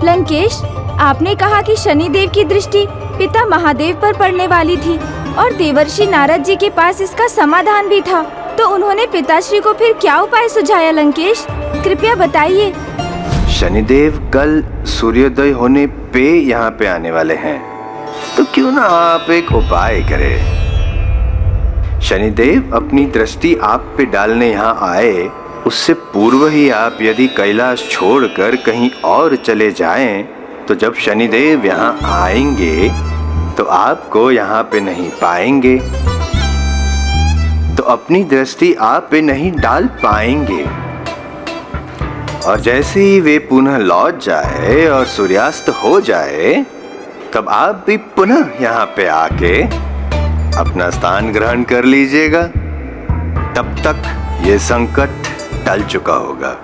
लंकेश, आपने कहा कि शनिदेव की दृष्टि पिता महादेव पर पड़ने वाली थी और देवर्षि नारद जी के पास इसका समाधान भी था, तो उन्होंने पिताश्री को फिर क्या उपाय सुझाया लंकेश? कृपया बताइए। शनिदेव कल सूर्योदय होने पे यहाँ पे आने वाले हैं, तो क्यों ना आप एक उपाय करें। शनिदेव अपनी दृष्टि आप पे डालने यहाँ आए, उससे पूर्व ही आप यदि कैलाश छोड़कर कहीं और चले जाएं, तो जब शनिदेव यहाँ आएंगे तो आपको यहाँ पे नहीं पाएंगे, तो अपनी दृष्टि आप पे नहीं डाल पाएंगे। और जैसे ही वे पुनः लौट जाए और सूर्यास्त हो जाए, तब आप भी पुनः यहाँ पे आके अपना स्थान ग्रहण कर लीजिएगा। तब तक ये संकट टल चुका होगा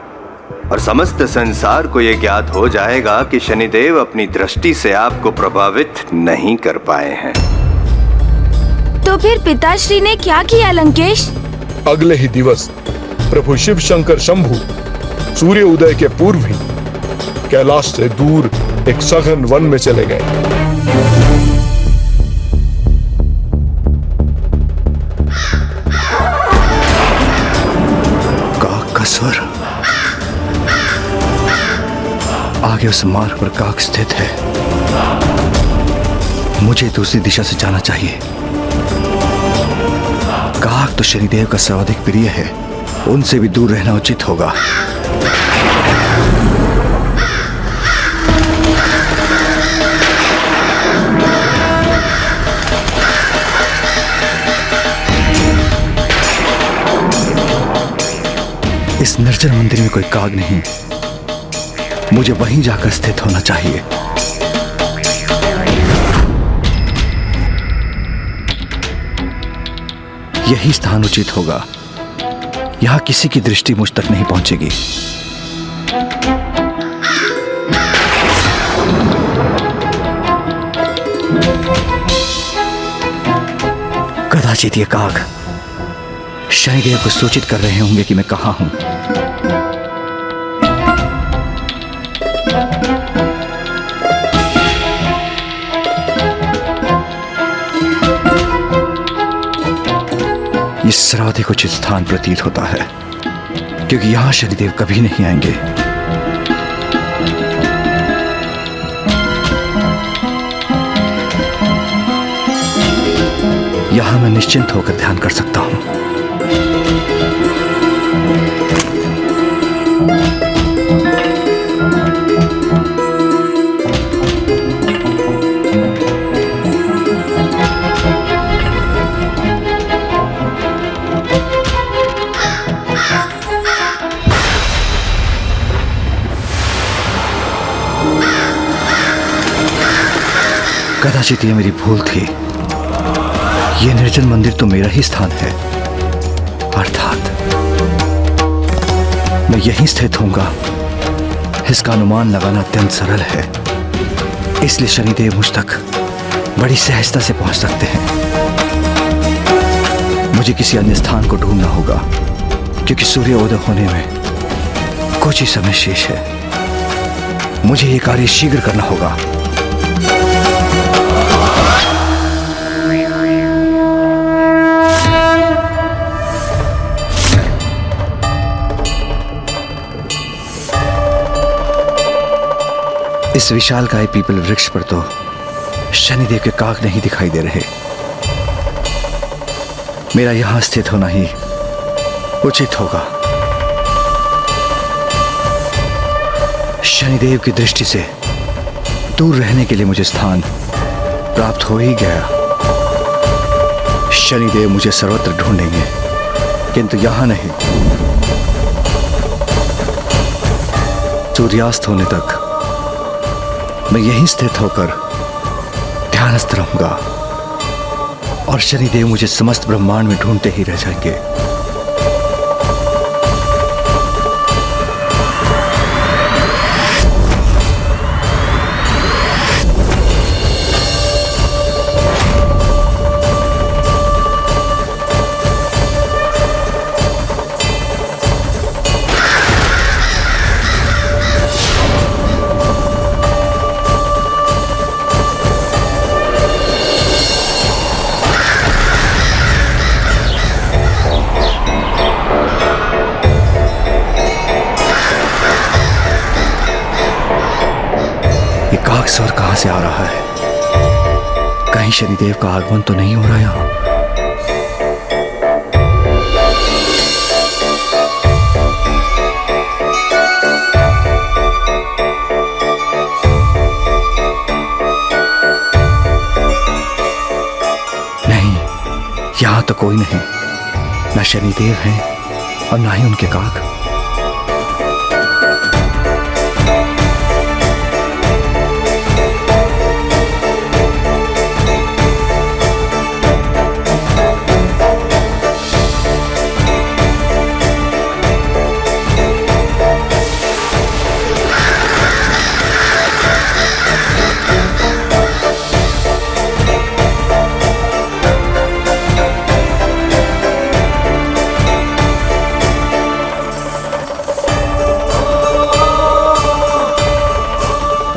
और समस्त संसार को ये ज्ञात हो जाएगा कि शनिदेव अपनी दृष्टि से आपको प्रभावित नहीं कर पाए हैं। तो फिर पिताश्री ने क्या किया लंकेश? अगले ही दिवस प्रभु शिव शंकर शंभु सूर्य उदय के पूर्व ही कैलाश से दूर एक सघन वन में चले गए। काक का स्वर। आगे उस मार्ग पर काक स्थित है। मुझे दूसरी दिशा से जाना चाहिए। काक तो शनिदेव का सर्वाधिक प्रिय है, उनसे भी दूर रहना उचित होगा। इस निर्जन मंदिर में कोई काग नहीं, मुझे वहीं जाकर स्थित होना चाहिए। यही स्थान उचित होगा। यहां किसी की दृष्टि मुझ तक नहीं पहुंचेगी। कदाचित ये काग शनिदेव को सूचित कर रहे होंगे कि मैं कहां हूं। ये सर्वाधिक उचित स्थान प्रतीत होता है, क्योंकि यहां शनिदेव कभी नहीं आएंगे। यहां मैं निश्चिंत होकर ध्यान कर सकता हूं। कदाचित ये मेरी भूल थी। ये निर्जन मंदिर तो मेरा ही स्थान है, अर्थात मैं यहीं स्थित होऊंगा। इसका अनुमान लगाना अत्यंत सरल है, इसलिए शनिदेव मुझ तक बड़ी सहजता से पहुंच सकते हैं। मुझे किसी अन्य स्थान को ढूंढना होगा, क्योंकि सूर्योदय होने में कुछ ही समय शेष है। मुझे यह कार्य शीघ्र करना होगा। इस विशालकाय पीपल वृक्ष पर तो शनिदेव के काग नहीं दिखाई दे रहे। मेरा यहां स्थित होना ही उचित होगा। शनिदेव की दृष्टि से दूर रहने के लिए मुझे स्थान प्राप्त हो ही गया। शनिदेव मुझे सर्वत्र ढूंढेंगे, किंतु यहां नहीं। सूर्यास्त होने तक मैं यहीं स्थित होकर ध्यानस्थ रहूंगा और शनिदेव मुझे समस्त ब्रह्मांड में ढूंढते ही रह जाएंगे। नाग स्वर कहां से आ रहा है? कहीं शनिदेव का आगमन तो नहीं हो रहा यहां? नहीं, यहां तो कोई नहीं। ना शनिदेव हैं और ना ही उनके काग।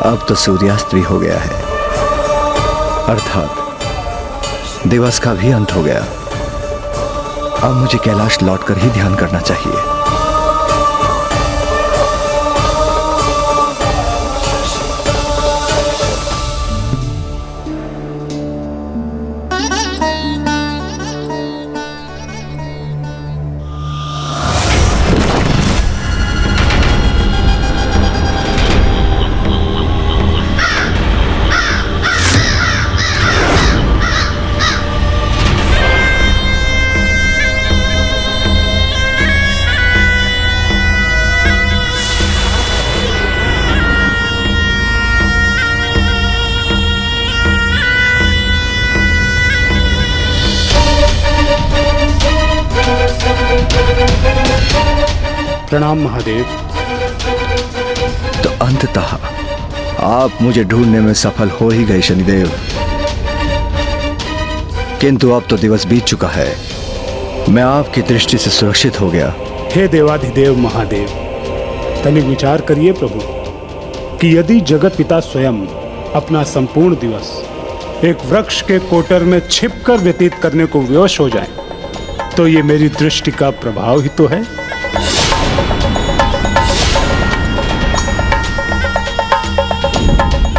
अब तो सूर्यास्त भी हो गया है, अर्थात दिवस का भी अंत हो गया। अब मुझे कैलाश लौटकर ही ध्यान करना चाहिए। प्रणाम महादेव। तो अंततः आप मुझे ढूंढने में सफल हो ही गए शनिदेव, किंतु अब तो दिवस बीत चुका है। मैं आपकी दृष्टि से सुरक्षित हो गया। हे देवाधिदेव महादेव, तनिक विचार करिए प्रभु कि यदि जगत पिता स्वयं अपना संपूर्ण दिवस एक वृक्ष के कोटर में छिपकर व्यतीत करने को विवश हो जाए, तो ये मेरी दृष्टि का प्रभाव ही तो है।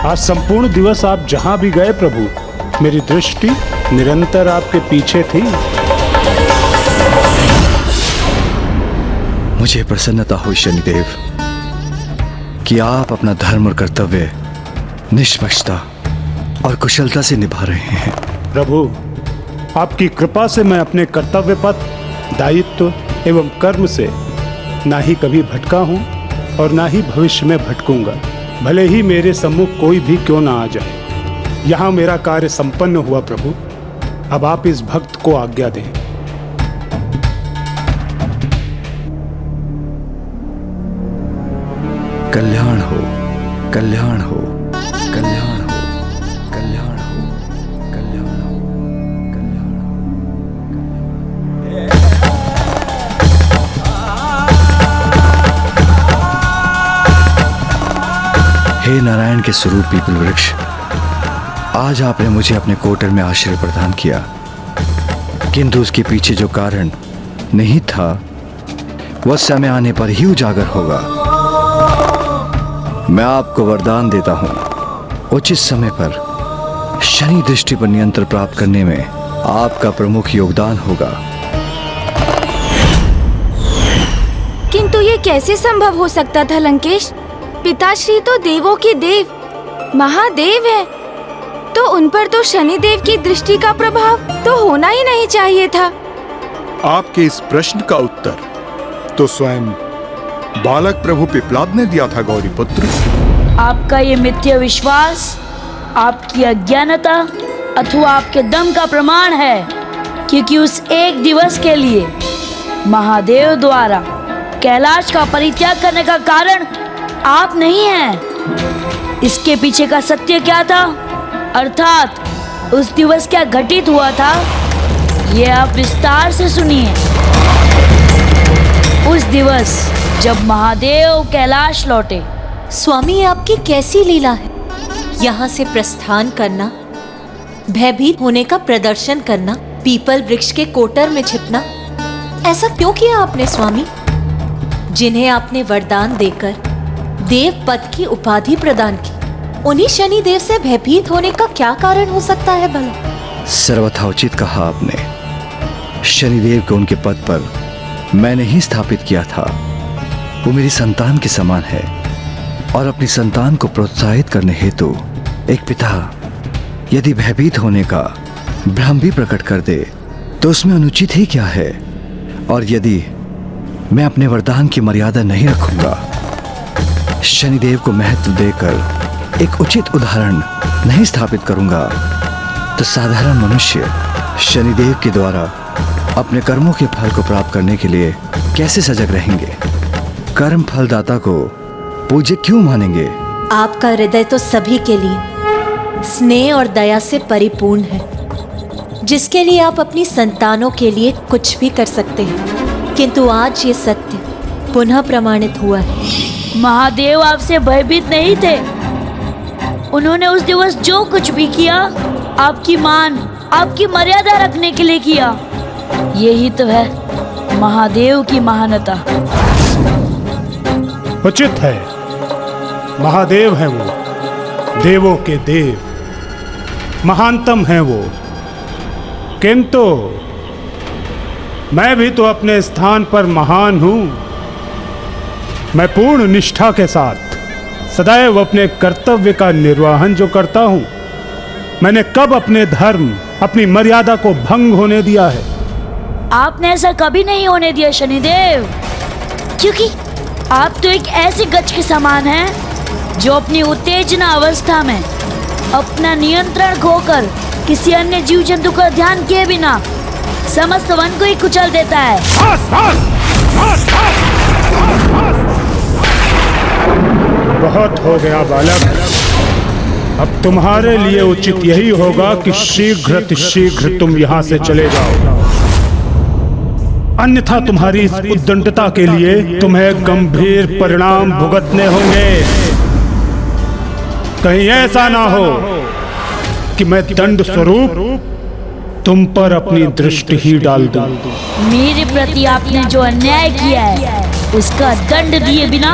आज संपूर्ण दिवस आप जहां भी गए प्रभु, मेरी दृष्टि निरंतर आपके पीछे थी। मुझे प्रसन्नता हुई शनिदेव कि आप अपना धर्म और कर्तव्य निष्पक्षता और कुशलता से निभा रहे हैं। प्रभु, आपकी कृपा से मैं अपने कर्तव्य पथ, दायित्व एवं कर्म से ना ही कभी भटका हूं और ना ही भविष्य में भटकूंगा, भले ही मेरे सम्मुख कोई भी क्यों ना आ जाए। यहाँ मेरा कार्य संपन्न हुआ प्रभु, अब आप इस भक्त को आज्ञा दें। कल्याण हो, कल्याण हो, कल्याण हो, कल्याण हो, कल्याण हो, कल्याण हो। हे नारायण के स्वरूप पीपल वृक्ष, आज आपने मुझे अपने कोटर में आश्रय प्रदान किया, किंतु उसके पीछे जो कारण नहीं था वह समय आने पर ही उजागर होगा। मैं आपको वरदान देता हूं, उचित समय पर शनि दृष्टि पर नियंत्रण प्राप्त करने में आपका प्रमुख योगदान होगा। किंतु ये कैसे संभव हो सकता था लंकेश? पिताश्री तो देवों के देव महादेव है, तो उन पर तो शनिदेव की दृष्टि का प्रभाव तो होना ही नहीं चाहिए था। आपके इस प्रश्न का उत्तर तो स्वयं बालक प्रभु पिपलाद ने दिया था गौरीपुत्र। आपका ये मिथ्या विश्वास आपकी अज्ञानता अथवा आपके दम का प्रमाण है, क्योंकि उस एक दिवस के लिए महादेव द्वारा कैलाश का परित्याग करने का कारण आप नहीं हैं। इसके पीछे का सत्य क्या था, अर्थात उस दिवस क्या घटित हुआ था, ये आप विस्तार से सुनिए। उस दिवस जब महादेव कैलाश लौटे। स्वामी, ये आपकी कैसी लीला है? यहाँ से प्रस्थान करना, भयभीत होने का प्रदर्शन करना, पीपल वृक्ष के कोटर में छिपना, ऐसा क्यों किया आपने स्वामी? जिन्हें आपने वरदान देकर देव पद की उपाधि प्रदान की, उन्हीं शनिदेव से भयभीत होने का क्या कारण हो सकता है भला? सर्वथा उचित कहा आपने। शनिदेव को उनके पद पर मैंने ही स्थापित किया था। वो मेरी संतान के समान है और अपनी संतान को प्रोत्साहित करने हेतु एक पिता यदि भयभीत होने का भ्रम भी प्रकट कर दे तो उसमें अनुचित ही क्या है। और यदि मैं अपने वरदान की मर्यादा नहीं रखूंगा, शनिदेव को महत्व देकर एक उचित उदाहरण नहीं स्थापित करूंगा, तो साधारण मनुष्य शनिदेव के द्वारा अपने कर्मों के फल को प्राप्त करने के लिए कैसे सजग रहेंगे? कर्म फलदाता को पूज्य क्यों मानेंगे? आपका हृदय तो सभी के लिए स्नेह और दया से परिपूर्ण है, जिसके लिए आप अपनी संतानों के लिए कुछ भी कर सकते हैं। किंतु आज ये सत्य पुनः प्रमाणित हुआ है। महादेव आपसे भयभीत नहीं थे। उन्होंने उस दिवस जो कुछ भी किया आपकी मान, आपकी मर्यादा रखने के लिए किया। यही तो है महादेव की महानता। उचित है, महादेव हैं वो, देवों के देव, महानतम हैं वो। किंतु मैं भी तो अपने स्थान पर महान हूं। मैं पूर्ण निष्ठा के साथ सदैव अपने कर्तव्य का निर्वहन जो करता हूं, मैंने कब अपने धर्म, अपनी मर्यादा को भंग होने दिया है? आपने ऐसा कभी नहीं होने दिया शनिदेव, क्योंकि आप तो एक ऐसे गज के समान हैं जो अपनी उत्तेजना अवस्था में अपना नियंत्रण खोकर किसी अन्य जीव जंतु का ध्यान किए बिना समस्त वन को ही कुचल देता है। बहुत हो गया बालक, अब तुम्हारे लिए उचित यही होगा कि शीघ्र तुम यहाँ से चले जाओ, अन्यथा तुम्हारी इस उद्दंडता के लिए तुम्हें गंभीर परिणाम भुगतने होंगे। कहीं ऐसा ना हो कि मैं दंड स्वरूप तुम पर अपनी दृष्टि ही डाल दूं। मेरे प्रति आपने जो अन्याय किया है उसका दंड दिए बिना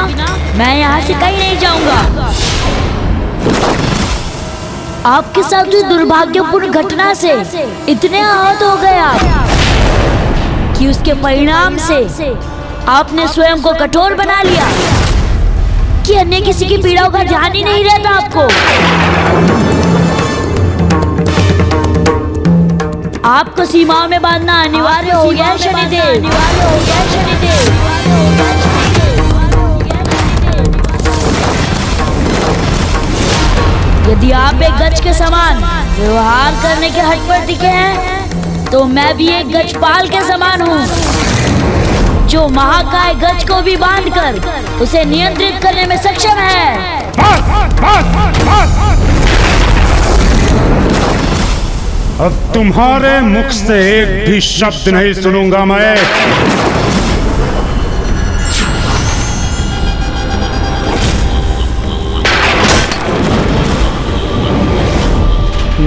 मैं यहाँ से कहीं नहीं जाऊंगा। आपके साथ उस दुर्भाग्यपूर्ण घटना से इतने आहत हो गए आप कि उसके परिणाम से आपने स्वयं को कठोर बना लिया कि अन्य किसी की पीड़ाओं का ध्यान ही नहीं रहता आपको। आपको सीमाओं में बांधना अनिवार्य हो गया है शनिदेव। यदि आप एक गज के समान व्यवहार करने के हट पर टिके हैं तो मैं भी एक गजपाल के समान हूँ, जो महाकाय गज को भी बांधकर उसे नियंत्रित करने में सक्षम है। अब तुम्हारे मुख से एक भी शब्द नहीं सुनूंगा मैं।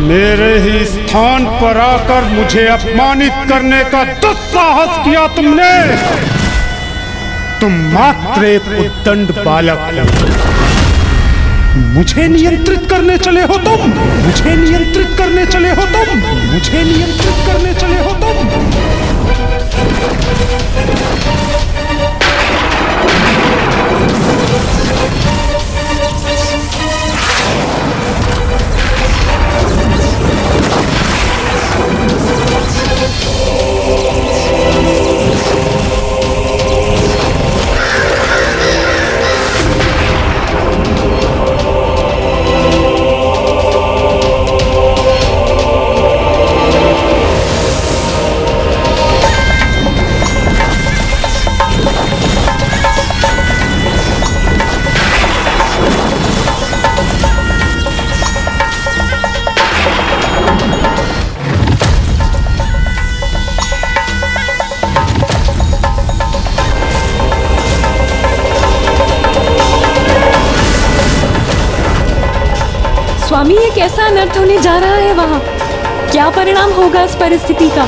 मेरे ही स्थान पर आकर मुझे अपमानित करने का दुस्साहस किया तुमने। तुम मात्र एक उद्दंड बालक, मुझे नियंत्रित करने चले हो तुम, मुझे नियंत्रित करने चले हो तुम, मुझे नियंत्रित करने चले हो तुम। स्वामी, ये कैसा अनर्थ होने जा रहा है वहाँ? क्या परिणाम होगा इस परिस्थिति का?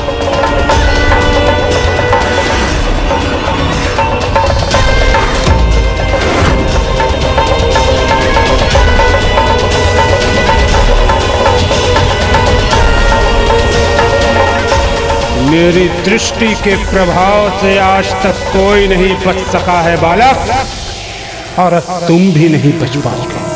मेरी दृष्टि के प्रभाव से आज तक कोई नहीं बच सका है बालक, और तुम भी नहीं बच पाओगे।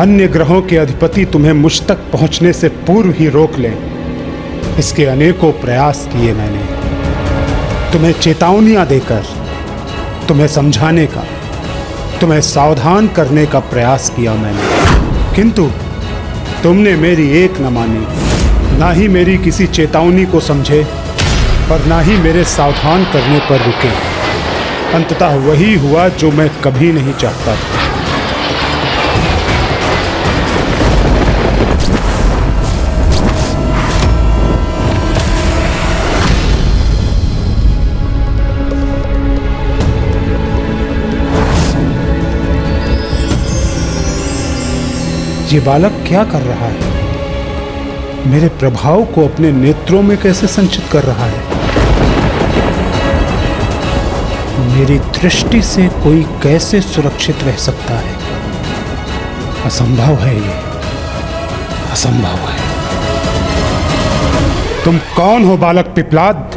अन्य ग्रहों के अधिपति तुम्हें मुझ तक पहुंचने से पूर्व ही रोक लें, इसके अनेकों प्रयास किए मैंने। तुम्हें चेतावनियां देकर, तुम्हें समझाने का, तुम्हें सावधान करने का प्रयास किया मैंने, किंतु तुमने मेरी एक न मानी, ना ही मेरी किसी चेतावनी को समझे और ना ही मेरे सावधान करने पर रुके। अंततः वही हुआ जो मैं कभी नहीं चाहता था। ये बालक क्या कर रहा है? मेरे प्रभाव को अपने नेत्रों में कैसे संचित कर रहा है? मेरी दृष्टि से कोई कैसे सुरक्षित रह सकता है? असंभव है ये, असंभव है। तुम कौन हो बालक पिपलाद?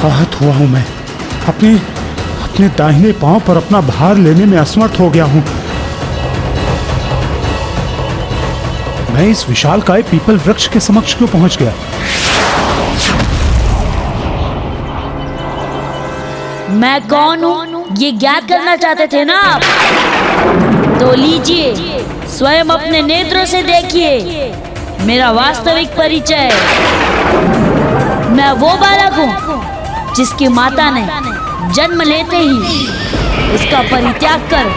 आहत हुआ हूं मैं। अपने दाहिने पांव पर अपना भार लेने में असमर्थ हो गया हूं। मैं इस विशालकाय पीपल वृक्ष के समक्ष क्यों पहुंच गया? मैं कौन हूँ ये ज्ञात करना चाहते थे ना आप? तो लीजिए, स्वयं अपने नेत्रों से देखिए मेरा वास्तविक परिचय। मैं वो बालक हूँ जिसकी माता ने जन्म लेते ही उसका परित्याग कर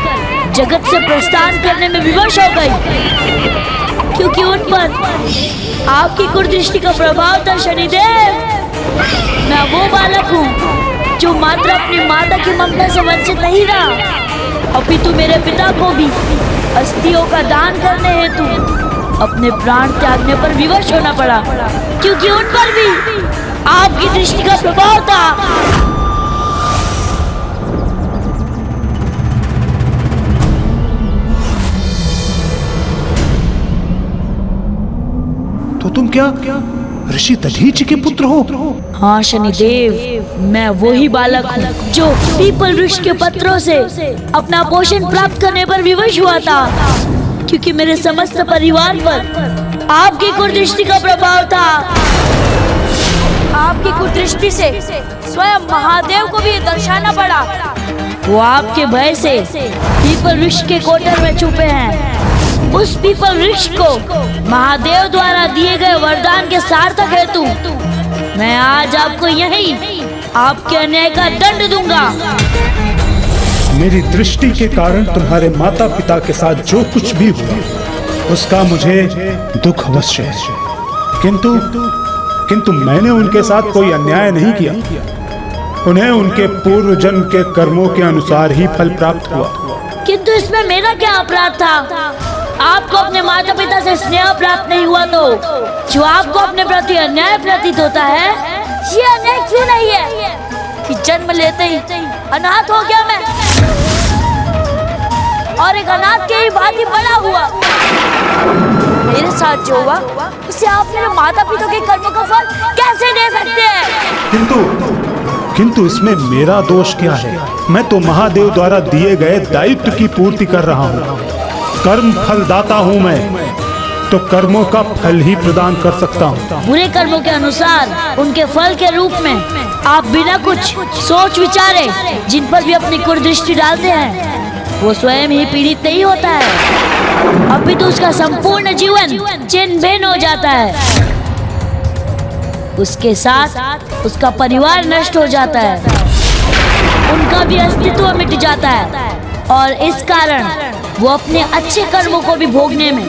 जगत से प्रस्थान करने में विवश हो गई, क्योंकि उन पर आपकी कुदृष्टि का प्रभाव था शनिदेव। मैं वो बालक हूँ जो मात्र अपनी माता की ममता से वंचित नहीं रहा, अपितु मेरे पिता को भी अस्थियों का दान करने हेतु अपने प्राण त्यागने पर विवश होना पड़ा, क्योंकि उन पर भी आपकी दृष्टि का प्रभाव था। तो तुम क्या ऋषि दधीचि के पुत्र हो? हाँ शनिदेव, मैं वही बालक हूँ जो पीपल वृक्ष के पत्रों से अपना पोषण प्राप्त करने पर विवश हुआ था, क्योंकि मेरे समस्त परिवार पर आपकी कुदृष्टि का प्रभाव था। आपकी कुदृष्टि से स्वयं महादेव को भी दर्शाना पड़ा। वो आपके भय से पीपल वृक्ष के कोटर में छुपे हैं। उस पीपल वृक्ष को महादेव द्वारा दिए गए वरदान के सार्थक हेतु मैं आज आपको यहीं आपके अन्याय का दंड दूंगा। मेरी दृष्टि के कारण तुम्हारे माता पिता के साथ जो कुछ भी हुआ उसका मुझे दुख अवश्य है, किंतु मैंने उनके साथ कोई अन्याय नहीं किया। उन्हें उनके पूर्व जन्म के कर्मों के अनुसार ही फल प्राप्त हुआ। किंतु इसमें मेरा क्या अपराध था? आपको अपने माता पिता से स्नेह प्राप्त नहीं हुआ तो जो आपको अपने प्रति अन्याय प्रतीत होता है, ये अन्याय क्यों नहीं है कि जन्म लेते ही अनाथ हो गया मैं और एक अनाथ के ही भांति बड़ा हुआ। मेरे साथ जो हुआ उसे आप मेरे माता पिता के कर्मों का फल कैसे दे सकते हैं? किंतु इसमें मेरा दोष क्या है? मैं तो महादेव द्वारा दिए गए दायित्व की पूर्ति कर रहा हूँ। कर्म फल दाता हूँ मैं, तो कर्मों का फल ही प्रदान कर सकता हूँ। बुरे कर्मों के अनुसार उनके फल के रूप में आप बिना कुछ सोच विचारे जिन पर भी अपनी कुदृष्टि डालते हैं, वो स्वयं ही पीड़ित नहीं होता है, अभी तो उसका संपूर्ण जीवन छिन्न भिन्न हो जाता है। उसके साथ उसका परिवार नष्ट हो जाता है, उनका भी अस्तित्व मिट जाता है और इस कारण वो अपने अच्छे कर्मों को भी भोगने में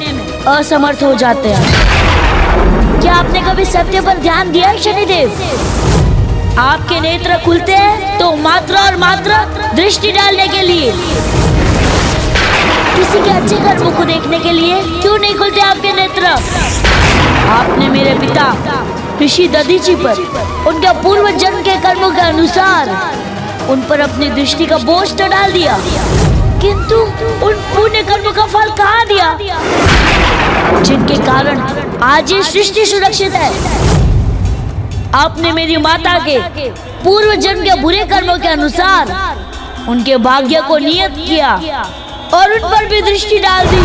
असमर्थ हो जाते हैं। क्या आपने कभी सत्य पर ध्यान दिया है शनिदेव? आपके नेत्र खुलते हैं तो मात्र और मात्र दृष्टि डालने के लिए, किसी के अच्छे कर्मों को देखने के लिए क्यों नहीं खुलते आपके नेत्र? आपने मेरे पिता ऋषि दधीचि पर उनके पूर्व जन्म के कर्मों के अनुसार उन पर अपनी दृष्टि का बोझ तो डाल दिया, किंतु उन पुण्य कर्मों का फल कहाँ दिया जिनके कारण आज ये सृष्टि सुरक्षित है? आपने मेरी माता के पूर्व जन्म के बुरे कर्मों के अनुसार उनके भाग्य को नियत किया और उन पर भी दृष्टि डाल दी,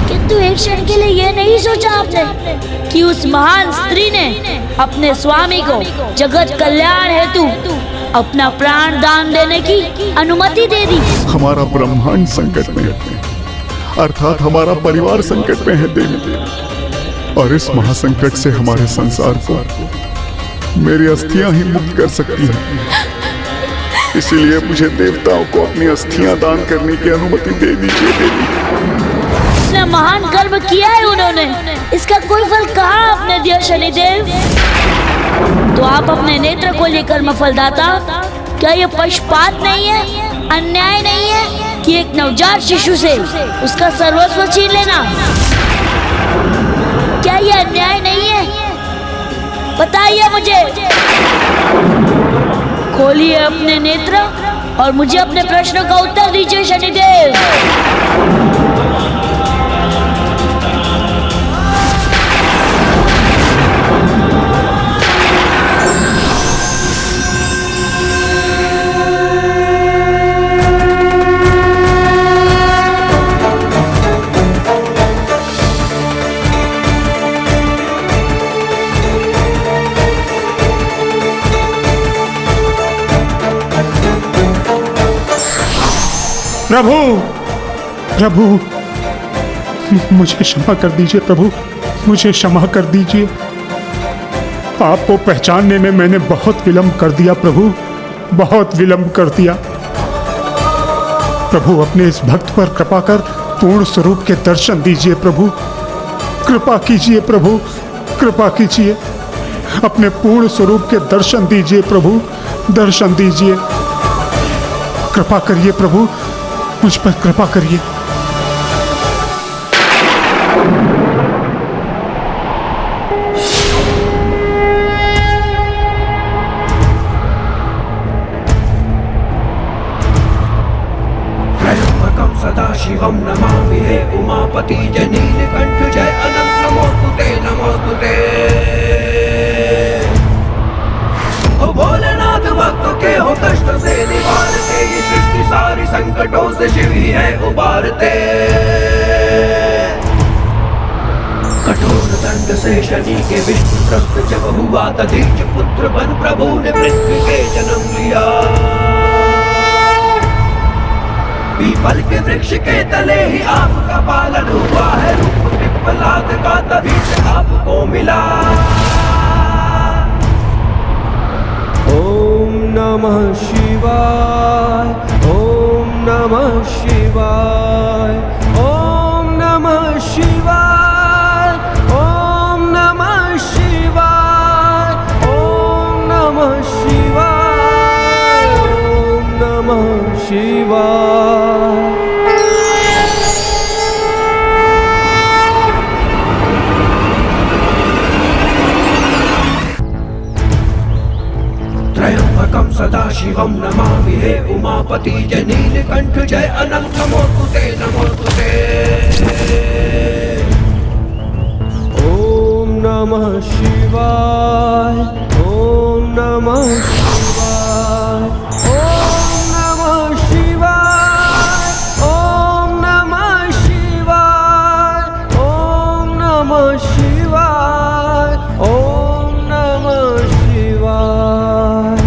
किंतु एक क्षण के लिए ये नहीं सोचा आपने कि उस महान स्त्री ने अपने स्वामी को जगत कल्याण हेतु अपना प्राण दान देने की अनुमति दे दी। हमारा ब्रह्मांड संकट में है, अर्थात हमारा परिवार संकट में है देवी, और इस महासंकट से हमारे संसार को मेरी अस्थियां ही मुक्त कर सकती हैं। इसीलिए मुझे देवताओं को अपनी अस्थियां दान करने की अनुमति दे दीजिए देवी। इतना महान कर्म किया है उन्होंने, इसका कोई फल कहाँ आपने दिया शनिदेव? तो आप अपने नेत्र को लेकर फलदाता, क्या ये पक्षपात नहीं है, अन्याय नहीं है कि एक नवजात शिशु से उसका सर्वस्व छीन लेना? क्या ये अन्याय नहीं है? बताइए मुझे। खोलिए अपने नेत्र और मुझे अपने प्रश्नों का उत्तर दीजिए शनिदेव। प्रभु, प्रभु, मुझे क्षमा कर दीजिए प्रभु, मुझे क्षमा कर दीजिए। आपको पहचानने में मैंने बहुत विलंब कर दिया प्रभु, बहुत विलंब कर दिया। प्रभु अपने इस भक्त पर कृपा कर पूर्ण स्वरूप के दर्शन दीजिए प्रभु, कृपा कीजिए प्रभु, कृपा कीजिए। अपने पूर्ण स्वरूप के दर्शन दीजिए प्रभु, दर्शन दीजिए। कृपा करिए प्रभु, मुझ पर कृपा करिए। त्रयंबकं सदाशिवं नमामि हे उमापति जनीलकंठ जय अनंत नमोस्तुते नमोस्तुते। ओ भोलेनाथ भक्तों के हो कष्ट से निवारते, ये सृष्टि सारी संकटों से शिव ही है उबारते। कठोर दंड से शनि के विष्णु त्रस्त जब हुआ, दधीच पुत्र बन प्रभु ने पृथ्वी के जन्म लिया। पीपल के वृक्ष के तले ही आपका पालन हुआ है, रूप पिप्पलाद का तभी से आपको मिला। ओम नमः शिवाय, ओम नमः शिवाय, ओम नमः शिवाय, शिवाय। त्र्यंबकं सदाशिवं नमामि हे उमापति जय नीलकंठ जय अनंत नमोस्तुते नमोस्तुते। ओम नमः शिवाय ओम नमः शिवाय ओम नमः शिवाय ओम नमः शिवाय ओम नमः शिवाय ओम नमः शिवाय।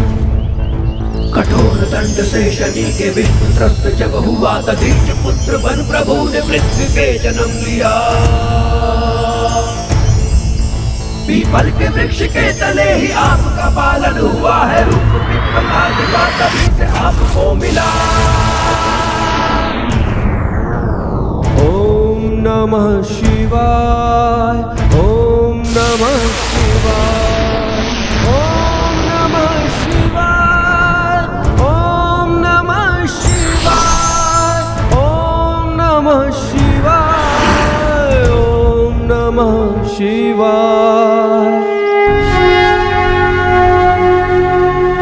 कठोर दंड से शनि के विष्णु त्रस्त जब हुआ तदीच पुत्र बन प्रभु ने पृथ्वी पे जन्म लिया। पीपल के वृक्ष के तले ही आपका पालन हुआ है, रूप पिपलाद का तभी से आपको मिला। ओम नमः शिवाय ओम नमः शिवाय ओम नमः शिवाय ओम नमः शिवाय ओम नमः शिवाय ओम नमः शिवाय।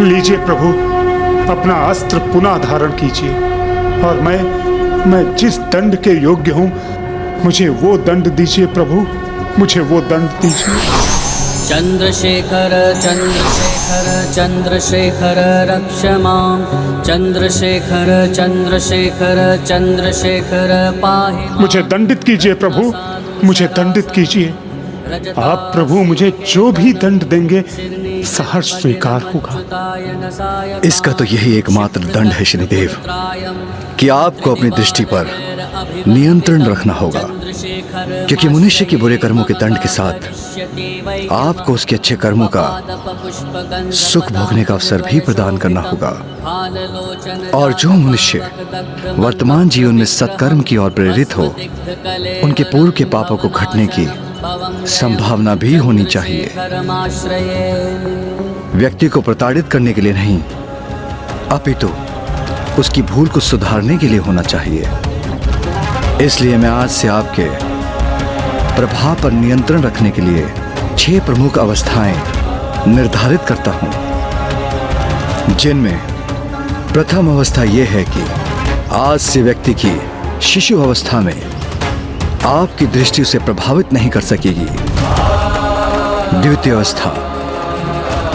लीजिए प्रभु, अपना अस्त्र पुनः धारण कीजिए और मैं जिस दंड के योग्य हूँ मुझे वो दंड दीजिए प्रभु, मुझे वो दंड दीजिए। चंद्रशेखर चंद्रशेखर चंद्रशेखर रक्ष मां चंद्रशेखर चंद्रशेखर चंद्रशेखर पाहि। मुझे दंडित कीजिए प्रभु, मुझे दंडित कीजिए। आप प्रभु मुझे जो भी दंड देंगे सहर्ष स्वीकार होगा। इसका तो यही एकमात्र दंड है शनिदेव कि आपको अपनी दृष्टि पर नियंत्रण रखना होगा, क्योंकि मनुष्य के बुरे कर्मों के दंड के साथ आपको उसके अच्छे कर्मों का सुख भोगने का अवसर भी प्रदान करना होगा। और जो मनुष्य वर्तमान जीवन में सत्कर्म की ओर प्रेरित हो, उनके पूर्व के पापों को घटने की संभावना भी होनी चाहिए। व्यक्ति को प्रताड़ित करने के लिए नहीं, अपितु उसकी भूल को सुधारने के लिए होना चाहिए। इसलिए मैं आज से आपके प्रभाव पर नियंत्रण रखने के लिए 6 प्रमुख अवस्थाएं निर्धारित करता हूं, जिनमें प्रथम अवस्था यह है कि आज से व्यक्ति की शिशु अवस्था में आपकी दृष्टि उसे प्रभावित नहीं कर सकेगी। द्वितीय अवस्था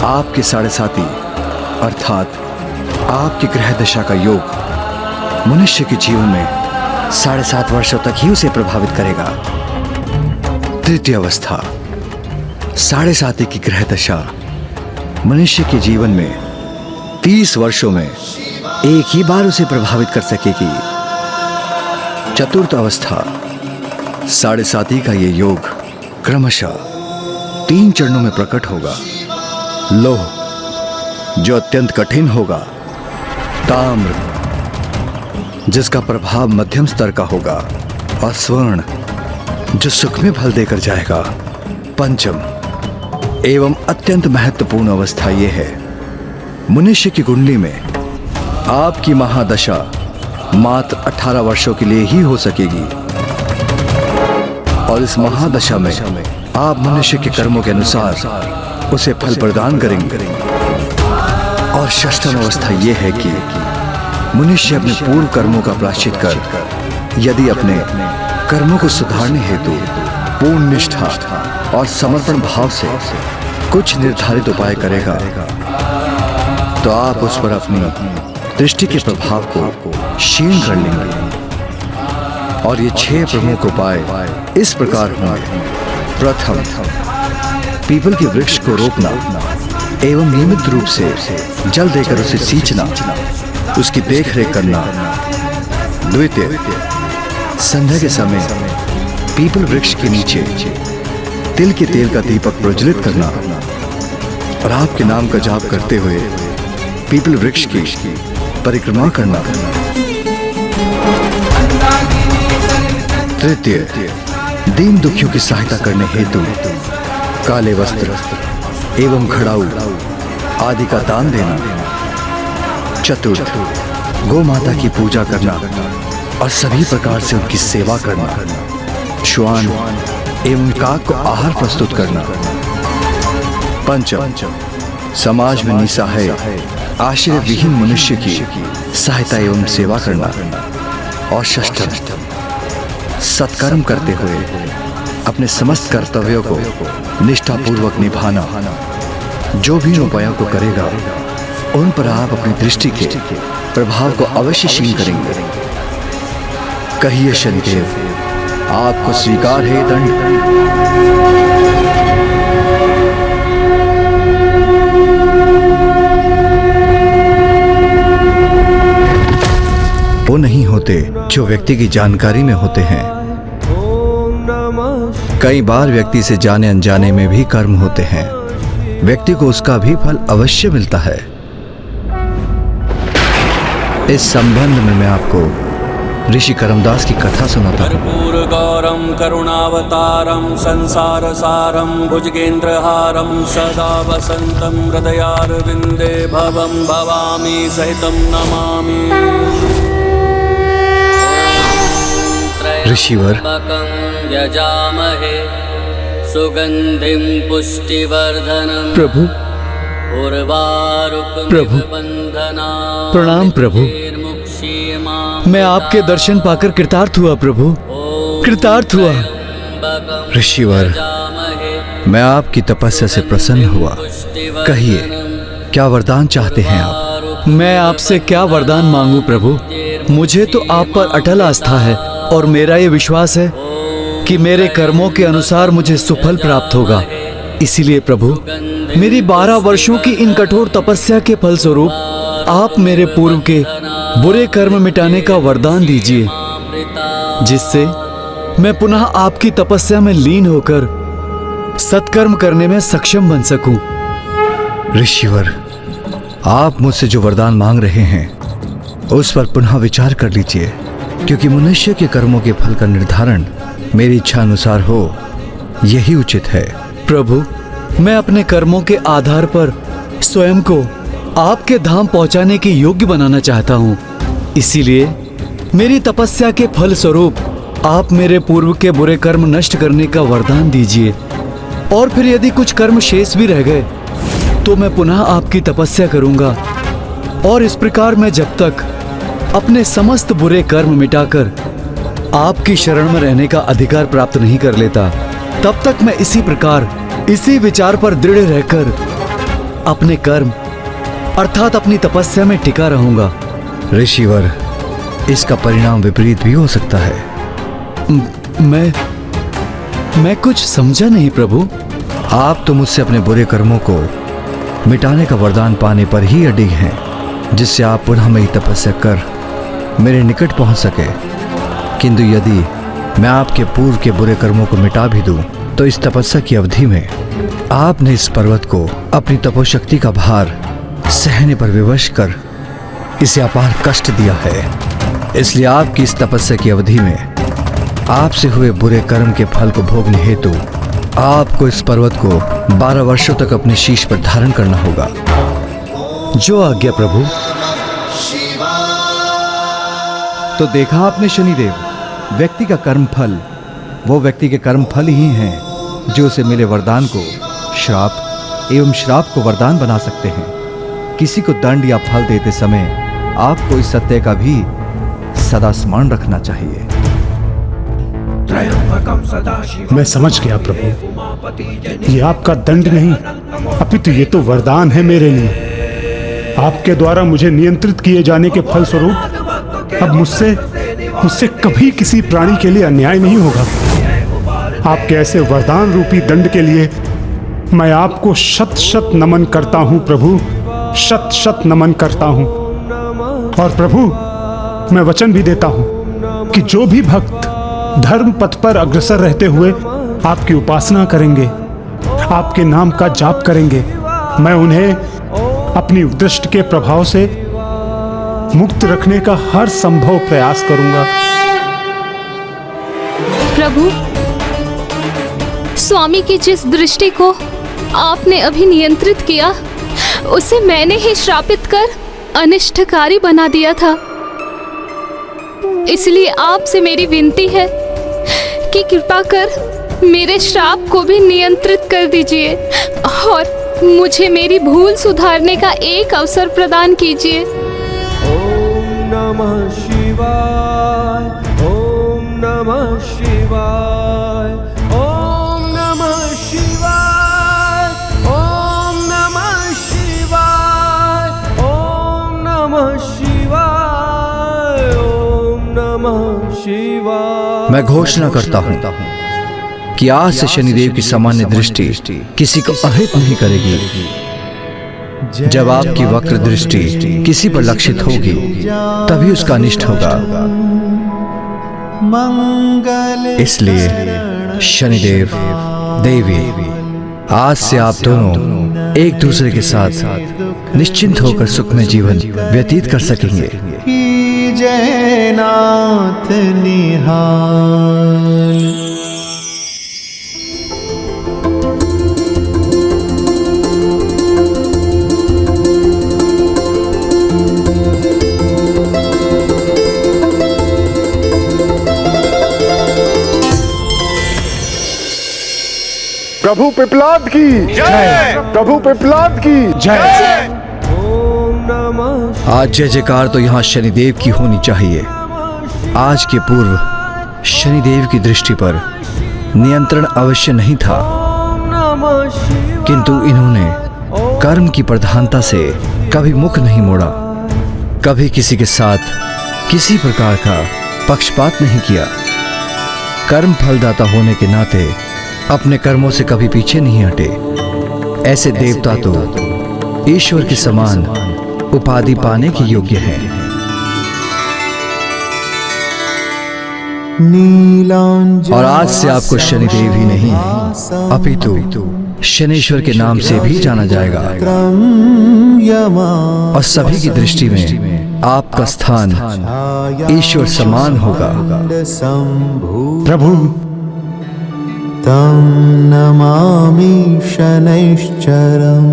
आपके साढ़े साथी अर्थात आपकी ग्रह दशा का योग मनुष्य के जीवन में 7.5 वर्षों तक ही उसे प्रभावित करेगा। तृतीय अवस्था साढ़े साथी की ग्रह दशा मनुष्य के जीवन में 30 वर्षों में एक ही बार उसे प्रभावित कर सकेगी। चतुर्थ अवस्था साढ़े साथी का ये योग क्रमशः 3 चरणों में प्रकट होगा। लोह जो अत्यंत कठिन होगा, ताम्र जिसका प्रभाव मध्यम स्तर का होगा, और स्वर्ण जो सुख में फल देकर जाएगा। पंचम एवं अत्यंत महत्वपूर्ण अवस्था यह है, मनुष्य की कुंडली में आपकी महादशा मात्र 18 वर्षों के लिए ही हो सकेगी, और इस महादशा में आप मनुष्य के कर्मों के अनुसार उसे फल प्रदान करेंगे। और षष्ठम अवस्था यह है कि मनुष्य अपने पूर्व कर्मों का प्रायश्चित कर यदि अपने कर्मों को सुधारने हेतु पूर्ण निष्ठा और समर्पण भाव से कुछ निर्धारित उपाय करेगा, तो आप उस पर अपनी दृष्टि के प्रभाव को क्षीण कर लेंगे। और ये 6 प्रमुख उपाय इस प्रकार होंगे। प्रथम, पीपल के वृक्ष को रोपना एवं नियमित रूप से जल देकर उसे सींचना, उसकी देखरेख करना। द्वितीय, संध्या के समय पीपल वृक्ष के नीचे तिल के तेल का दीपक प्रज्वलित करना और आपके नाम का जाप करते हुए पीपल वृक्ष की परिक्रमा करना। तृतीय, दीन दुखियों की सहायता करने हेतु काले वस्त्र एवं घड़ाऊ आदि का दान देना। चतुर्थ, गौ माता की पूजा करना और सभी प्रकार से उनकी सेवा करना, श्वान एवं काक को आहार प्रस्तुत करना। पंचम, समाज में निसहाय आश्रय विहीन मनुष्य की सहायता एवं सेवा करना। और षष्ठम, सत्कर्म करते हुए अपने समस्त कर्तव्यों को निष्ठापूर्वक निभाना। जो भी इन उपायों को करेगा उन पर आप अपनी दृष्टि के प्रभाव को अवश्य क्षीण करेंगे। कहिए शनिदेव, आपको स्वीकार है दंड। वो नहीं होते जो व्यक्ति की जानकारी में होते हैं। कई बार व्यक्ति से जाने अनजाने में भी कर्म होते हैं, व्यक्ति को उसका भी फल अवश्य मिलता है। इस संबंध में मैं आपको ऋषि करमदास की कथा सुनाता हूँ। कर्पूर गौरम करुणावतारम संसार सारम भुजगेंद्रहारम सदा वसंतम हृदयारविंदे भवम भवामी सहितम नमामि। ऋषिवर, यजामहे सुगंधिम पुष्टिवर्धनम। प्रभु, प्रभु, प्रणाम प्रभु। मैं आपके दर्शन पाकर कृतार्थ हुआ प्रभु, कृतार्थ हुआ। ऋषिवर, मैं आपकी तपस्या से प्रसन्न हुआ। कहिए, क्या वरदान चाहते हैं आप? मैं आपसे क्या वरदान मांगू प्रभु? मुझे तो आप पर अटल आस्था है और मेरा ये विश्वास है कि मेरे कर्मों के अनुसार मुझे सुफल प्राप्त होगा। इसीलिए प्रभु, मेरी 12 वर्षों की इन कठोर तपस्या के फलस्वरूप आप मेरे पूर्व के बुरे कर्म मिटाने का वरदान दीजिए, जिससे मैं पुनः आपकी तपस्या में लीन होकर सत्कर्म करने में सक्षम बन सकूं। ऋषिवर, आप मुझसे जो वरदान मांग रहे हैं उस पर पुनः विचार कर लीजिए, क्योंकि मनुष्य के कर्मों के फल का निर्धारण मेरी इच्छा अनुसार हो, यही उचित है। प्रभु, मैं अपने कर्मों के आधार पर स्वयं को आपके धाम पहुंचाने के योग्य बनाना चाहता हूं। इसीलिए मेरी तपस्या के फल स्वरूप आप मेरे पूर्व के बुरे कर्म नष्ट करने का वरदान दीजिए, और फिर यदि कुछ कर्म शेष भी रह गए तो मैं पुनः आपकी तपस्या करूंगा। और इस प्रकार मैं जब तक अपने समस्त बुरे कर्म मिटाकर आपकी शरण में रहने का अधिकार प्राप्त नहीं कर लेता, तब तक मैं इसी प्रकार, इसी विचार पर दृढ़ रहकर अपने कर्म अर्थात अपनी तपस्या में टिका रहूंगा। ऋषिवर, इसका परिणाम विपरीत भी हो सकता है। मैं कुछ समझा नहीं प्रभु। आप तो मुझसे अपने बुरे कर्मों को मिटाने का वरदान पाने पर ही अडिग हैं, जिससे आप पुनः मेरी तपस्या कर मेरे निकट पहुंच सके। किंतु यदि मैं आपके पूर्व के बुरे कर्मों को मिटा भी दूं, तो इस तपस्या की अवधि में आपने इस पर्वत को अपनी तपोशक्ति का भार सहने पर विवश कर इसे अपार कष्ट दिया है। इसलिए आपकी इस तपस्या की अवधि में आपसे हुए बुरे कर्म के फल को भोगने हेतु आपको इस पर्वत को 12 वर्षों तक अपने शीश पर धारण करना होगा। जो आज्ञा प्रभु। तो देखा आपने शनिदेव, व्यक्ति का कर्म फल वो व्यक्ति के कर्म फल ही हैं जो उसे मिले वरदान को श्राप एवं श्राप को वरदान बना सकते हैं। किसी को दंड या फल देते समय आपको इस सत्य का भी सदा स्मरण रखना चाहिए। मैं समझ गया प्रभु, ये आपका दंड नहीं अपितु ये तो वरदान है मेरे लिए। आपके द्वारा मुझे नियंत्रित किए जाने के फलस्वरूप अब मुझसे कभी किसी प्राणी के लिए अन्याय नहीं होगा। आपके ऐसे वरदान रूपी दंड के लिए मैं आपको शत शत नमन करता हूं प्रभु, शत शत नमन करता हूं। और प्रभु, मैं वचन भी देता हूं कि जो भी भक्त धर्म पथ पर अग्रसर रहते हुए आपकी उपासना करेंगे, आपके नाम का जाप करेंगे, मैं उन्हें अपनी दृष्टि के प्रभाव से मुक्त रखने का हर संभव प्रयास करूंगा। प्रभु, स्वामी की जिस दृष्टि को आपने अभी नियंत्रित किया, उसे मैंने ही श्रापित कर अनिष्टकारी बना दिया था। इसलिए आपसे मेरी विनती है कि कृपा कर मेरे श्राप को भी नियंत्रित कर दीजिए और मुझे मेरी भूल सुधारने का एक अवसर प्रदान कीजिए। ओम नमः शिवाय, ओम नमः शिवाय, ओम नमः शिवाय, ओम नमः शिवाय, ओम नमः शिवाय, ओम नमः शिवाय। मैं घोषणा करता हूँ कि आज से शनिदेव की सामान्य दृष्टि किसी को अहित नहीं करेगी। जब आपकी वक्र दृष्टि किसी पर लक्षित होगी तभी उसका अनिष्ट होगा। इसलिए शनिदेव देवी, आज से आप दोनों एक दूसरे के साथ निश्चिंत होकर सुखमय जीवन व्यतीत कर सकेंगे। जय नाथ निहाल। प्रभु पिपलाद की जय, प्रभु पिपलाद की जय। आज जय जयकार तो यहाँ शनिदेव की होनी चाहिए। आज के पूर्व शनिदेव की दृष्टि पर नियंत्रण अवश्य नहीं था, किंतु इन्होंने कर्म की प्रधानता से कभी मुख नहीं मोड़ा, कभी किसी के साथ किसी प्रकार का पक्षपात नहीं किया। कर्म फलदाता होने के नाते अपने कर्मों से कभी पीछे नहीं हटे। ऐसे देवता तो ईश्वर के समान उपाधि पाने के योग्य हैं। और आज से आपको शनिदेव ही नहीं अपितु शनीश्वर के नाम से भी जाना जाएगा। और सभी की दृष्टि में आपका स्थान ईश्वर समान होगा। प्रभु तं नमामि शनैश्चरम्।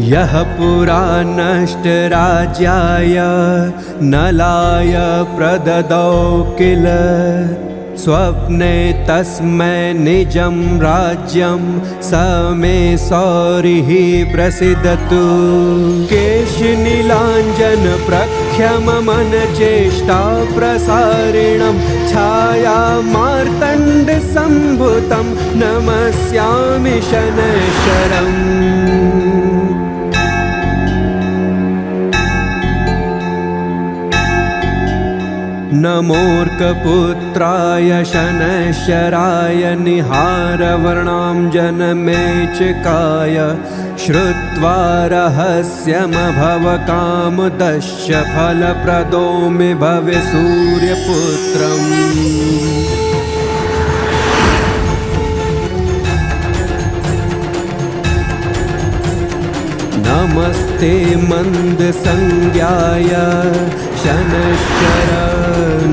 यः पुरा नष्ट राज्याय नलाय प्रददौ किल स्वप्ने तस्मै निजं राज्यं स मे सौरिः प्रसीदतु। केशनीलाञ्जन प्रख्यममन चेष्टा प्रसारिणं छाया मार्तण्ड सम्भुतं नमस्यामि शनैश्चरम्। नमोऽर्कपुत्राय शनैश्चराय निहारवर्णां जनमेचकाय श्रुत्वा रहस्यमभवकामदश्च फलप्रदो मे भवे सूर्यपुत्रम्। नमस्ते मन्दसंज्ञाय शनैश्चर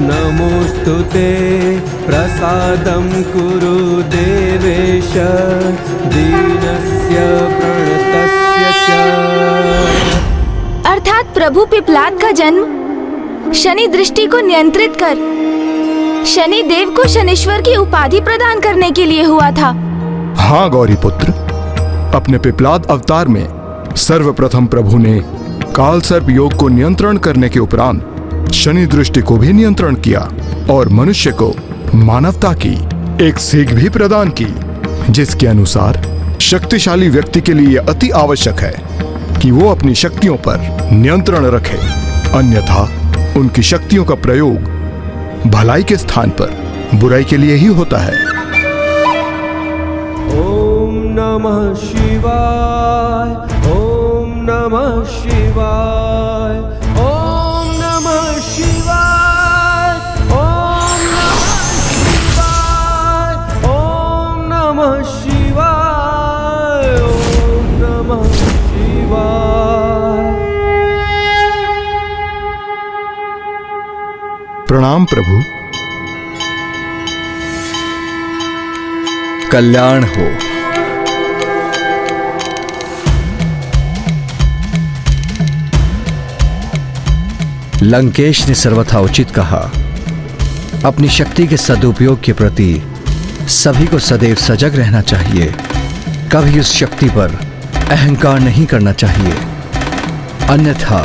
नमोऽस्तु ते प्रसादं कुरु देवेश दीनस्य प्रणतस्य च। अर्थात प्रभु पिपलाद का जन्म शनि दृष्टि को नियंत्रित कर शनि देव को शनीश्वर की उपाधि प्रदान करने के लिए हुआ था। हाँ गौरी पुत्र, अपने पिपलाद अवतार में सर्वप्रथम प्रभु ने काल सर्प योग को नियंत्रण करने के उपरांत शनि दृष्टि को भी नियंत्रण किया और मनुष्य को मानवता की एक सीख भी प्रदान की, जिसके अनुसार शक्तिशाली व्यक्ति के लिए अति आवश्यक है कि वो अपनी शक्तियों पर नियंत्रण रखे, अन्यथा उनकी शक्तियों का प्रयोग भलाई के स्थान पर बुराई के लिए ही होता है। ओम नमः शिवाय, ओम नमः शिवाय, ओम नमः शिवाय, ओम नमः शिवाय, ओम नमः शिवाय। प्रणाम प्रभु। कल्याण हो। लंकेश ने सर्वथा उचित कहा। अपनी शक्ति के सदुपयोग के प्रति सभी को सदैव सजग रहना चाहिए। कभी उस शक्ति पर अहंकार नहीं करना चाहिए, अन्यथा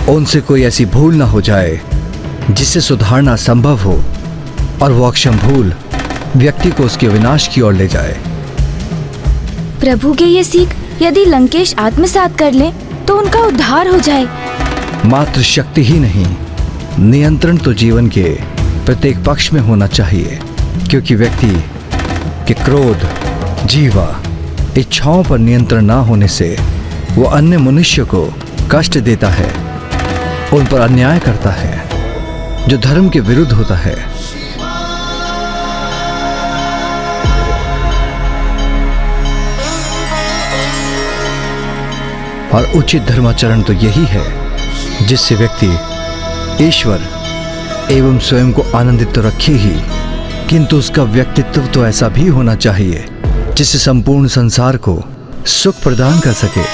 उनसे कोई ऐसी भूल ना हो जाए जिससे सुधारना संभव हो और वो अक्षम भूल व्यक्ति को उसके विनाश की ओर ले जाए। प्रभु के ये सीख यदि लंकेश आत्मसात कर ले तो उनका उद्धार हो जाए। मात्र शक्ति ही नहीं, नियंत्रण तो जीवन के प्रत्येक पक्ष में होना चाहिए, क्योंकि व्यक्ति के क्रोध, जीवा, इच्छाओं पर नियंत्रण ना होने से वो अन्य मनुष्य को कष्ट देता है, उन पर अन्याय करता है, जो धर्म के विरुद्ध होता है। और उचित धर्माचरण तो यही है जिससे व्यक्ति ईश्वर एवं स्वयं को आनंदित तो रखे ही, किंतु उसका व्यक्तित्व तो ऐसा भी होना चाहिए जिससे संपूर्ण संसार को सुख प्रदान कर सके।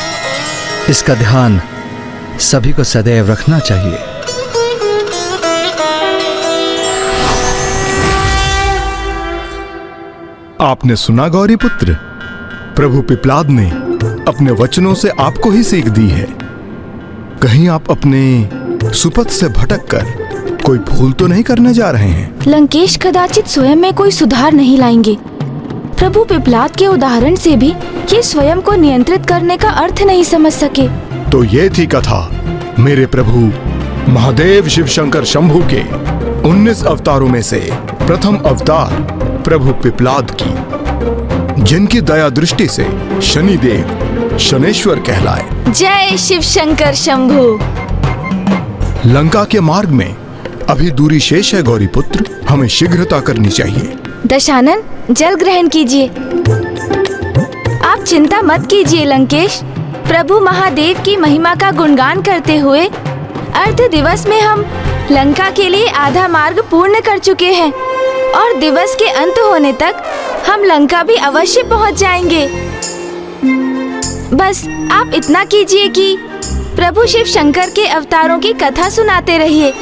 इसका ध्यान सभी को सदैव रखना चाहिए। आपने सुना गौरी पुत्र, प्रभु पिपलाद ने अपने वचनों से आपको ही सीख दी है। कहीं आप अपने सुपथ से भटक कर कोई भूल तो नहीं करने जा रहे हैं? लंकेश कदाचित स्वयं में कोई सुधार नहीं लाएंगे। प्रभु पिपलाद के उदाहरण से भी ये स्वयं को नियंत्रित करने का अर्थ नहीं समझ सके। तो ये थी कथा मेरे प्रभु महादेव शिव शंकर शंभू के 19 अवतारों में से प्रथम अवतार प्रभु पिपलाद की, जिनकी दया दृष्टि से शनिदेव शनेश्वर कहलाए। जय शिव शंकर शंभू। लंका के मार्ग में अभी दूरी शेष है गौरी पुत्र, हमें शीघ्रता करनी चाहिए। दशानन, जल ग्रहण कीजिए। आप चिंता मत कीजिए लंकेश। प्रभु महादेव की महिमा का गुणगान करते हुए अर्ध दिवस में हम लंका के लिए आधा मार्ग पूर्ण कर चुके हैं और दिवस के अंत होने तक हम लंका भी अवश्य पहुंच जाएंगे। बस आप इतना कीजिए कि प्रभु शिव शंकर के अवतारों की कथा सुनाते रहिए।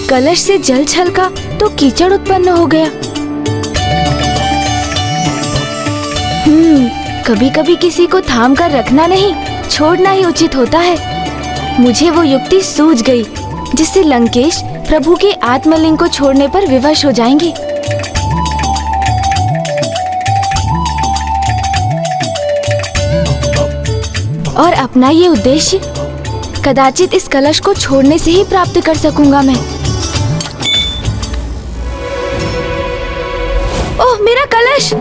कलश से जल छलका तो कीचड़ उत्पन्न हो गया। कभी कभी किसी को थाम कर रखना नहीं, छोड़ना ही उचित होता है। मुझे वो युक्ति सूझ गई जिससे लंकेश प्रभु के आत्मलिंग को छोड़ने पर विवश हो जाएंगे। और अपना ये उद्देश्य कदाचित इस कलश को छोड़ने से ही प्राप्त कर सकूंगा मैं। ओह, मेरा कलश!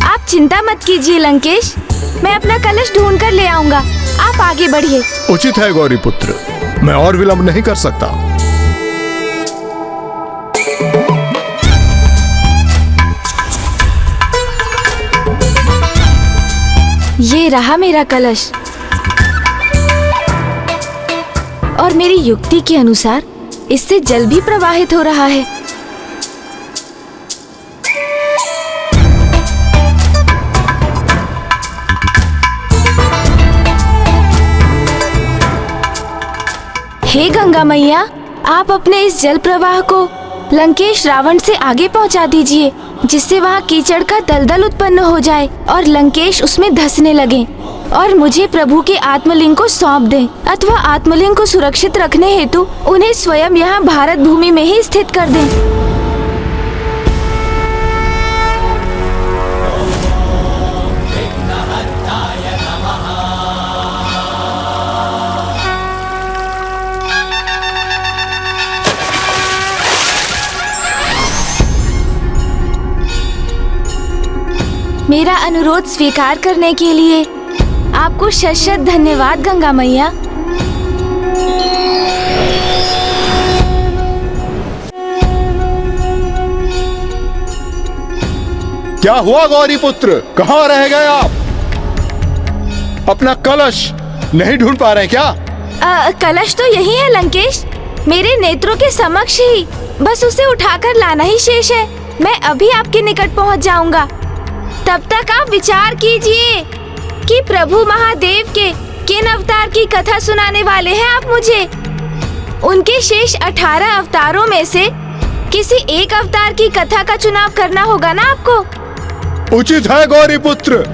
आप चिंता मत कीजिए लंकेश, मैं अपना कलश ढूंढ कर ले आऊंगा। आप आगे बढ़िए। उचित है गौरी पुत्र, मैं और विलंब नहीं कर सकता। ये रहा मेरा कलश और मेरी युक्ति के अनुसार इससे जल भी प्रवाहित हो रहा है। हे गंगा मैया, आप अपने इस जल प्रवाह को लंकेश रावण से आगे पहुंचा दीजिए, जिससे वहाँ कीचड़ का दलदल उत्पन्न हो जाए और लंकेश उसमें धंसने लगे और मुझे प्रभु के आत्मलिंग को सौंप दें, अथवा आत्मलिंग को सुरक्षित रखने हेतु उन्हें स्वयं यहाँ भारत भूमि में ही स्थित कर दें। मेरा अनुरोध स्वीकार करने के लिए आपको शत-शत धन्यवाद गंगा मैया। क्या हुआ गौरी पुत्र, कहाँ रह गए आप? अपना कलश नहीं ढूंढ पा रहे क्या? कलश तो यही है लंकेश, मेरे नेत्रों के समक्ष ही, बस उसे उठाकर लाना ही शेष है। मैं अभी आपके निकट पहुंच जाऊंगा। तब तक आप विचार कीजिए कि प्रभु महादेव के किन अवतार की कथा सुनाने वाले हैं आप मुझे। उनके शेष 18 अवतारों में से किसी एक अवतार की कथा का चुनाव करना होगा ना आपको। उचित है गौरी पुत्र।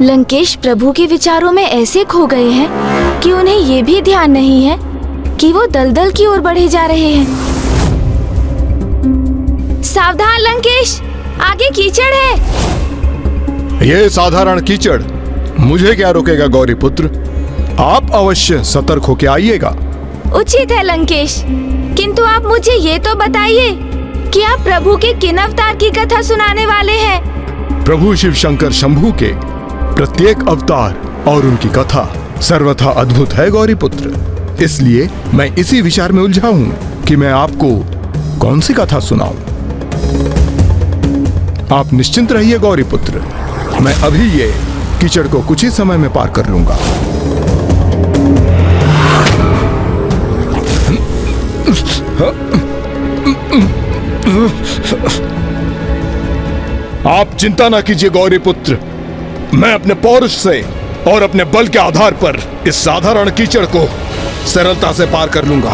लंकेश प्रभु के विचारों में ऐसे खो गए हैं कि उन्हें ये भी ध्यान नहीं है कि वो दलदल की ओर बढ़े जा रहे हैं। सावधान लंकेश, आगे कीचड़ है। ये साधारण कीचड़ मुझे क्या रोकेगा गौरी पुत्र, आप अवश्य सतर्क होके आइएगा। उचित है लंकेश, किंतु आप मुझे ये तो बताइए कि आप प्रभु के किन अवतार की कथा सुनाने वाले हैं। प्रभु शिव शंकर शंभू के प्रत्येक अवतार और उनकी कथा सर्वथा अद्भुत है गौरी पुत्र। इसलिए मैं इसी विचार में उलझा हूँ कि मैं आपको कौन सी कथा सुनाऊं। आप निश्चिंत रहिए गौरी पुत्र, मैं अभी ये कीचड़ को कुछ ही समय में पार कर लूंगा। आप चिंता ना कीजिए गौरी पुत्र, मैं अपने पौरुष से और अपने बल के आधार पर इस साधारण कीचड़ को सरलता से पार कर लूंगा।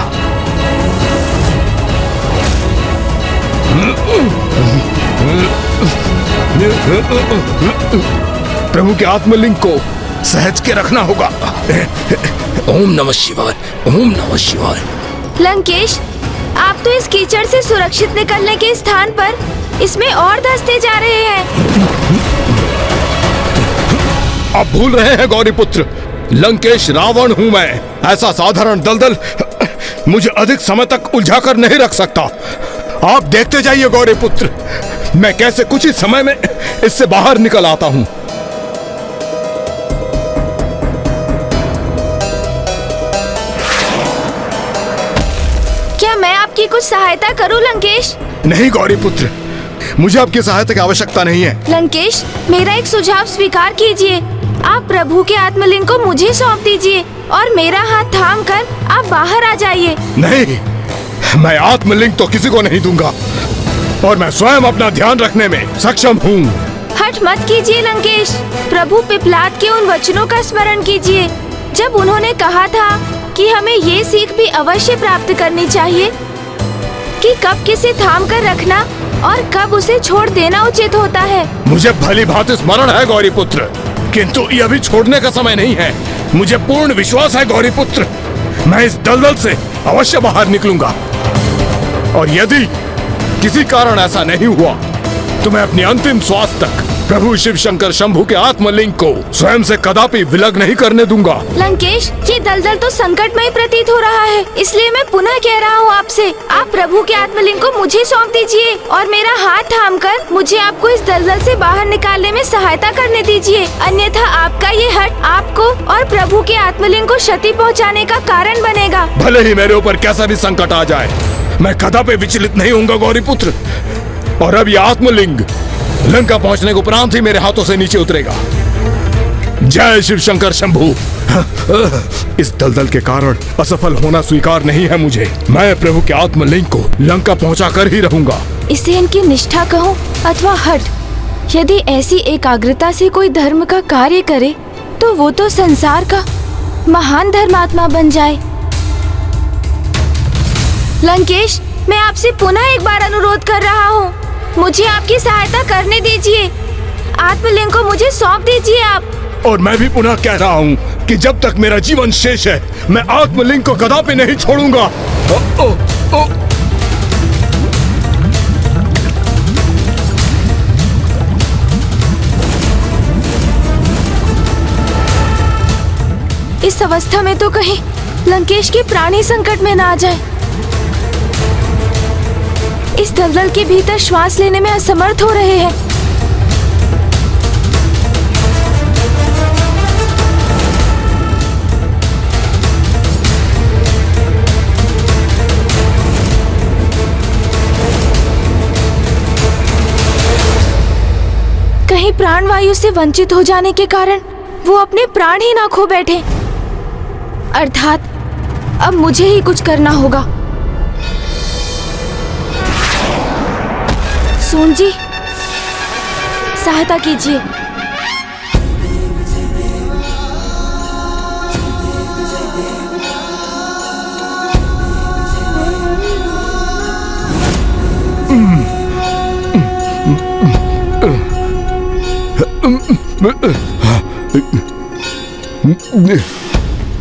प्रभु के आत्मलिंग को सहज के रखना होगा। ओम नमः शिवाय, ओम नमः शिवाय। लंकेश, आप तो इस कीचड़ से सुरक्षित निकलने के स्थान पर इसमें और धंसते जा रहे हैं। आप भूल रहे हैं गौरी पुत्र, लंकेश रावण हूं मैं। ऐसा साधारण दलदल मुझे अधिक समय तक उलझा कर नहीं रख सकता। आप देखते जाइए गौरी पुत्र, मैं कैसे कुछ ही समय में इससे बाहर निकल आता हूं। क्या मैं आपकी कुछ सहायता करूं लंकेश? नहीं गौरी पुत्र, मुझे आपकी सहायता की आवश्यकता नहीं है। लंकेश, मेरा एक सुझाव स्वीकार कीजिए। आप प्रभु के आत्मलिंग को मुझे सौंप दीजिए और मेरा हाथ थाम कर आप बाहर आ जाइए। नहीं, मैं आत्मलिंग तो किसी को नहीं दूंगा और मैं स्वयं अपना ध्यान रखने में सक्षम हूँ। हठ मत कीजिए लंकेश, प्रभु पिपलाद के उन वचनों का स्मरण कीजिए जब उन्होंने कहा था कि हमें ये सीख भी अवश्य प्राप्त करनी चाहिए कि कब किसे थाम कर रखना और कब उसे छोड़ देना उचित होता है। मुझे भली भांति स्मरण है गौरी पुत्र, किंतु ये अभी छोड़ने का समय नहीं है। मुझे पूर्ण विश्वास है गौरी पुत्र, मैं इस दलदल से अवश्य बाहर निकलूंगा और यदि किसी कारण ऐसा नहीं हुआ तो मैं अपनी अंतिम श्वास तक प्रभु शिव शंकर शंभू के आत्मलिंग को स्वयं से कदापि विलग नहीं करने दूंगा। लंकेश, ये दलदल तो संकटमय प्रतीत हो रहा है, इसलिए मैं पुनः कह रहा हूँ आपसे, आप प्रभु के आत्मलिंग को मुझे सौंप दीजिए और मेरा हाथ थामकर मुझे आपको इस दलदल से बाहर निकालने में सहायता करने दीजिए। अन्यथा आपका ये हठ आपको और प्रभु के आत्मलिंग को क्षति पहुँचाने का कारण बनेगा। भले ही मेरे ऊपर कैसा भी संकट आ जाए, मैं कदापि विचलित नहीं होऊंगा गौरी पुत्र। और अब ये आत्मलिंग लंका पहुंचने को उपरांत ही मेरे हाथों से नीचे उतरेगा। जय शिव शंकर शंभू। इस दलदल के कारण असफल होना स्वीकार नहीं है मुझे। मैं प्रभु के आत्मलिंग को लंका पहुंचा कर ही रहूंगा। इसे इनकी निष्ठा कहो अथवा हठ, यदि ऐसी एकाग्रता से कोई धर्म का कार्य करे तो वो तो संसार का महान धर्मात्मा बन जाए। लंकेश, मैं आपसे पुनः एक बार अनुरोध कर रहा हूँ, मुझे आपकी सहायता करने दीजिए। आत्मलिंग को मुझे सौंप दीजिए आप। और मैं भी पुनः कह रहा हूँ कि जब तक मेरा जीवन शेष है मैं आत्मलिंग को कदापि नहीं छोड़ूंगा। इस अवस्था में तो कहीं लंकेश के प्राण ही संकट में ना आ जाए। इस दलदल के भीतर श्वास लेने में असमर्थ हो रहे हैं। कहीं प्राणवायु से वंचित हो जाने के कारण वो अपने प्राण ही ना खो बैठे। अर्थात अब मुझे ही कुछ करना होगा। सून जी, सहायता कीजिए।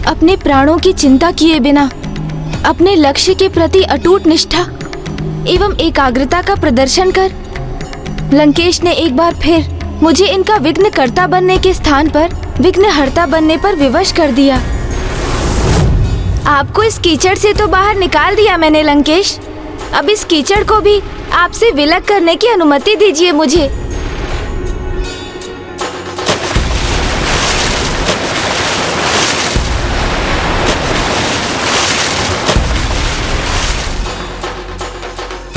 अपने प्राणों की चिंता किए बिना अपने लक्ष्य के प्रति अटूट निष्ठा एवं एकाग्रता का प्रदर्शन कर लंकेश ने एक बार फिर मुझे इनका विघ्नकर्ता बनने के स्थान पर विघ्नहर्ता बनने पर विवश कर दिया। आपको इस कीचड़ से तो बाहर निकाल दिया मैंने लंकेश, अब इस कीचड़ को भी आपसे विलग करने की अनुमति दीजिए मुझे।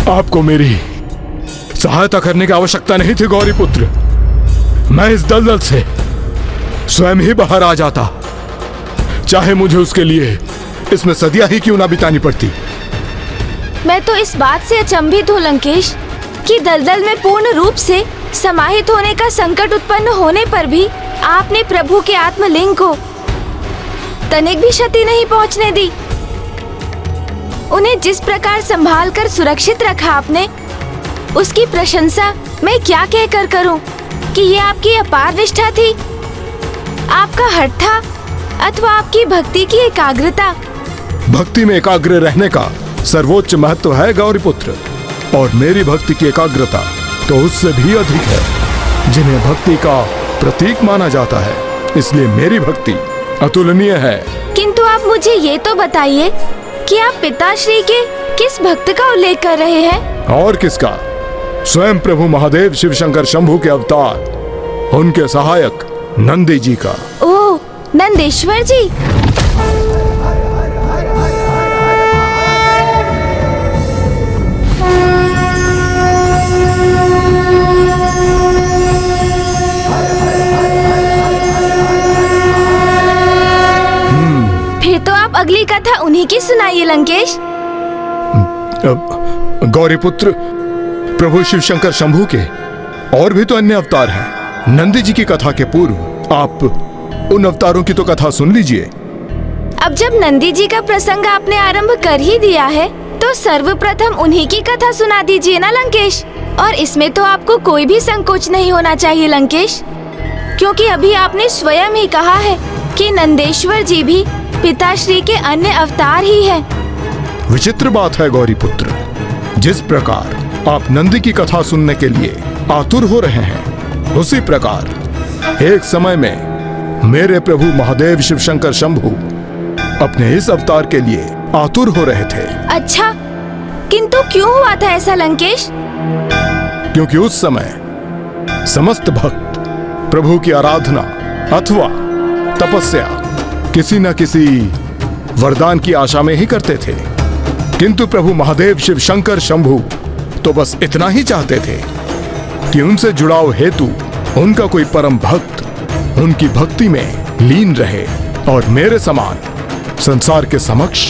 आपको मेरी सहायता करने की आवश्यकता नहीं थी गौरी पुत्र। मैं इस दलदल से स्वयं ही बाहर आ जाता, चाहे मुझे उसके लिए इसमें सदियां ही क्यों ना बितानी पड़ती। मैं तो इस बात से अचंभित हूँ लंकेश कि दलदल में पूर्ण रूप से समाहित होने का संकट उत्पन्न होने पर भी आपने प्रभु के आत्मलिंग को तनिक भी क्षति नहीं पहुँचने दी। उन्हें जिस प्रकार संभाल कर सुरक्षित रखा आपने, उसकी प्रशंसा मैं क्या कहकर करूं कि ये आपकी अपार निष्ठा थी, आपका हठ था अथवा आपकी भक्ति की एकाग्रता। भक्ति में एकाग्र रहने का सर्वोच्च महत्व है गौरी पुत्र, और मेरी भक्ति की एकाग्रता तो उससे भी अधिक है, जिन्हें भक्ति का प्रतीक माना जाता है। इसलिए मेरी भक्ति अतुलनीय है। किंतु आप मुझे ये तो बताइए कि आप पिताश्री के किस भक्त का उल्लेख कर रहे हैं? और किसका? स्वयं प्रभु महादेव शिव शंकर शंभू के अवतार, उनके सहायक नंदी जी का। ओह, नंदेश्वर जी। फिर तो आप अगली कथा उन्हीं की सुनाइए लंकेश। गौरी पुत्र, प्रभु शिव शंकर शंभू के और भी तो अन्य अवतार हैं। नंदी जी की कथा के पूर्व आप उन अवतारों की तो कथा सुन लीजिए। अब जब नंदी जी का प्रसंग आपने आरंभ कर ही दिया है, तो सर्वप्रथम उन्हीं की कथा सुना दीजिए ना लंकेश। और इसमें तो आपको कोई भी संकोच नहीं होना चाहिए लंकेश, क्योंकि अभी आपने स्वयं ही कहा है कि नंदेश्वर जी भी पिताश्री के अन्य अवतार ही हैं। विचित्र बात है गौरी पुत्र, जिस प्रकार आप नंदी की कथा सुनने के लिए आतुर हो रहे हैं, उसी प्रकार एक समय में मेरे प्रभु महादेव शिव शंकर शंभू अपने इस अवतार के लिए आतुर हो रहे थे। अच्छा, किंतु क्यों हुआ था ऐसा लंकेश? क्योंकि उस समय समस्त भक्त प्रभु की आराधना अथवा तपस्या किसी न किसी वरदान की आशा में ही करते थे, किंतु प्रभु महादेव शिव शंकर शंभू तो बस इतना ही चाहते थे कि उनसे जुड़ाव हेतु उनका कोई परम भक्त उनकी भक्ति में लीन रहे और मेरे समान संसार के समक्ष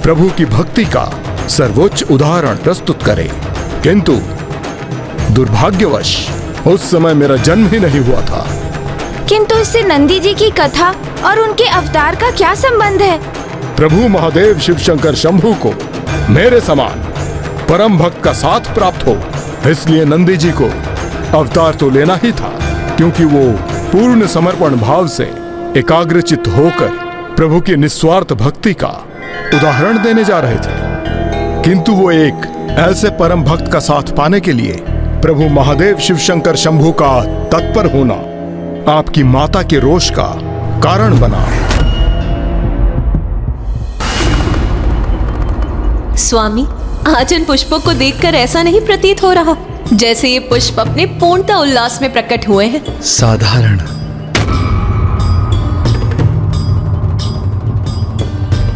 प्रभु की भक्ति का सर्वोच्च उदाहरण प्रस्तुत करे। किंतु दुर्भाग्यवश उस समय मेरा जन्म ही नहीं हुआ था। किंतु इससे नंदी जी की कथा और उनके अवतार का क्या संबंध है? प्रभु महादेव शिव शंकर शंभू को मेरे समान परम भक्त का साथ प्राप्त हो, इसलिए नंदी जी को अवतार तो लेना ही था, क्योंकि वो पूर्ण समर्पण भाव से एकाग्रचित्त होकर प्रभु की निस्वार्थ भक्ति का उदाहरण देने जा रहे थे। किंतु वो एक ऐसे परम भक्त का साथ पाने के लिए प्रभु महादेव शिव शंकर शंभू का तत्पर होना आपकी माता के रोष का कारण बना। स्वामी, आज इन पुष्पों को देखकर ऐसा नहीं प्रतीत हो रहा जैसे ये पुष्प अपने पूर्णता उल्लास में प्रकट हुए हैं। साधारण।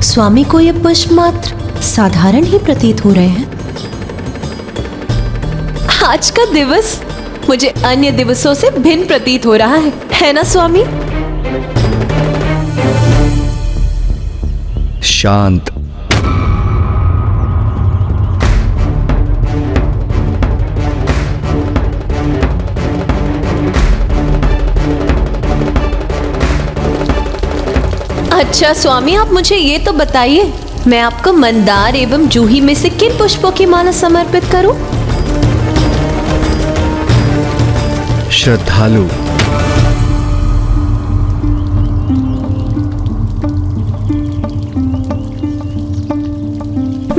स्वामी को ये पुष्प मात्र साधारण ही प्रतीत हो रहे हैं। आज का दिवस मुझे अन्य दिवसों से भिन्न प्रतीत हो रहा है ना स्वामी? शांत। अच्छा स्वामी, आप मुझे ये तो बताइए, मैं आपको मंदार एवं जूही में से किन पुष्पों की माला समर्पित करूं? श्रद्धालु।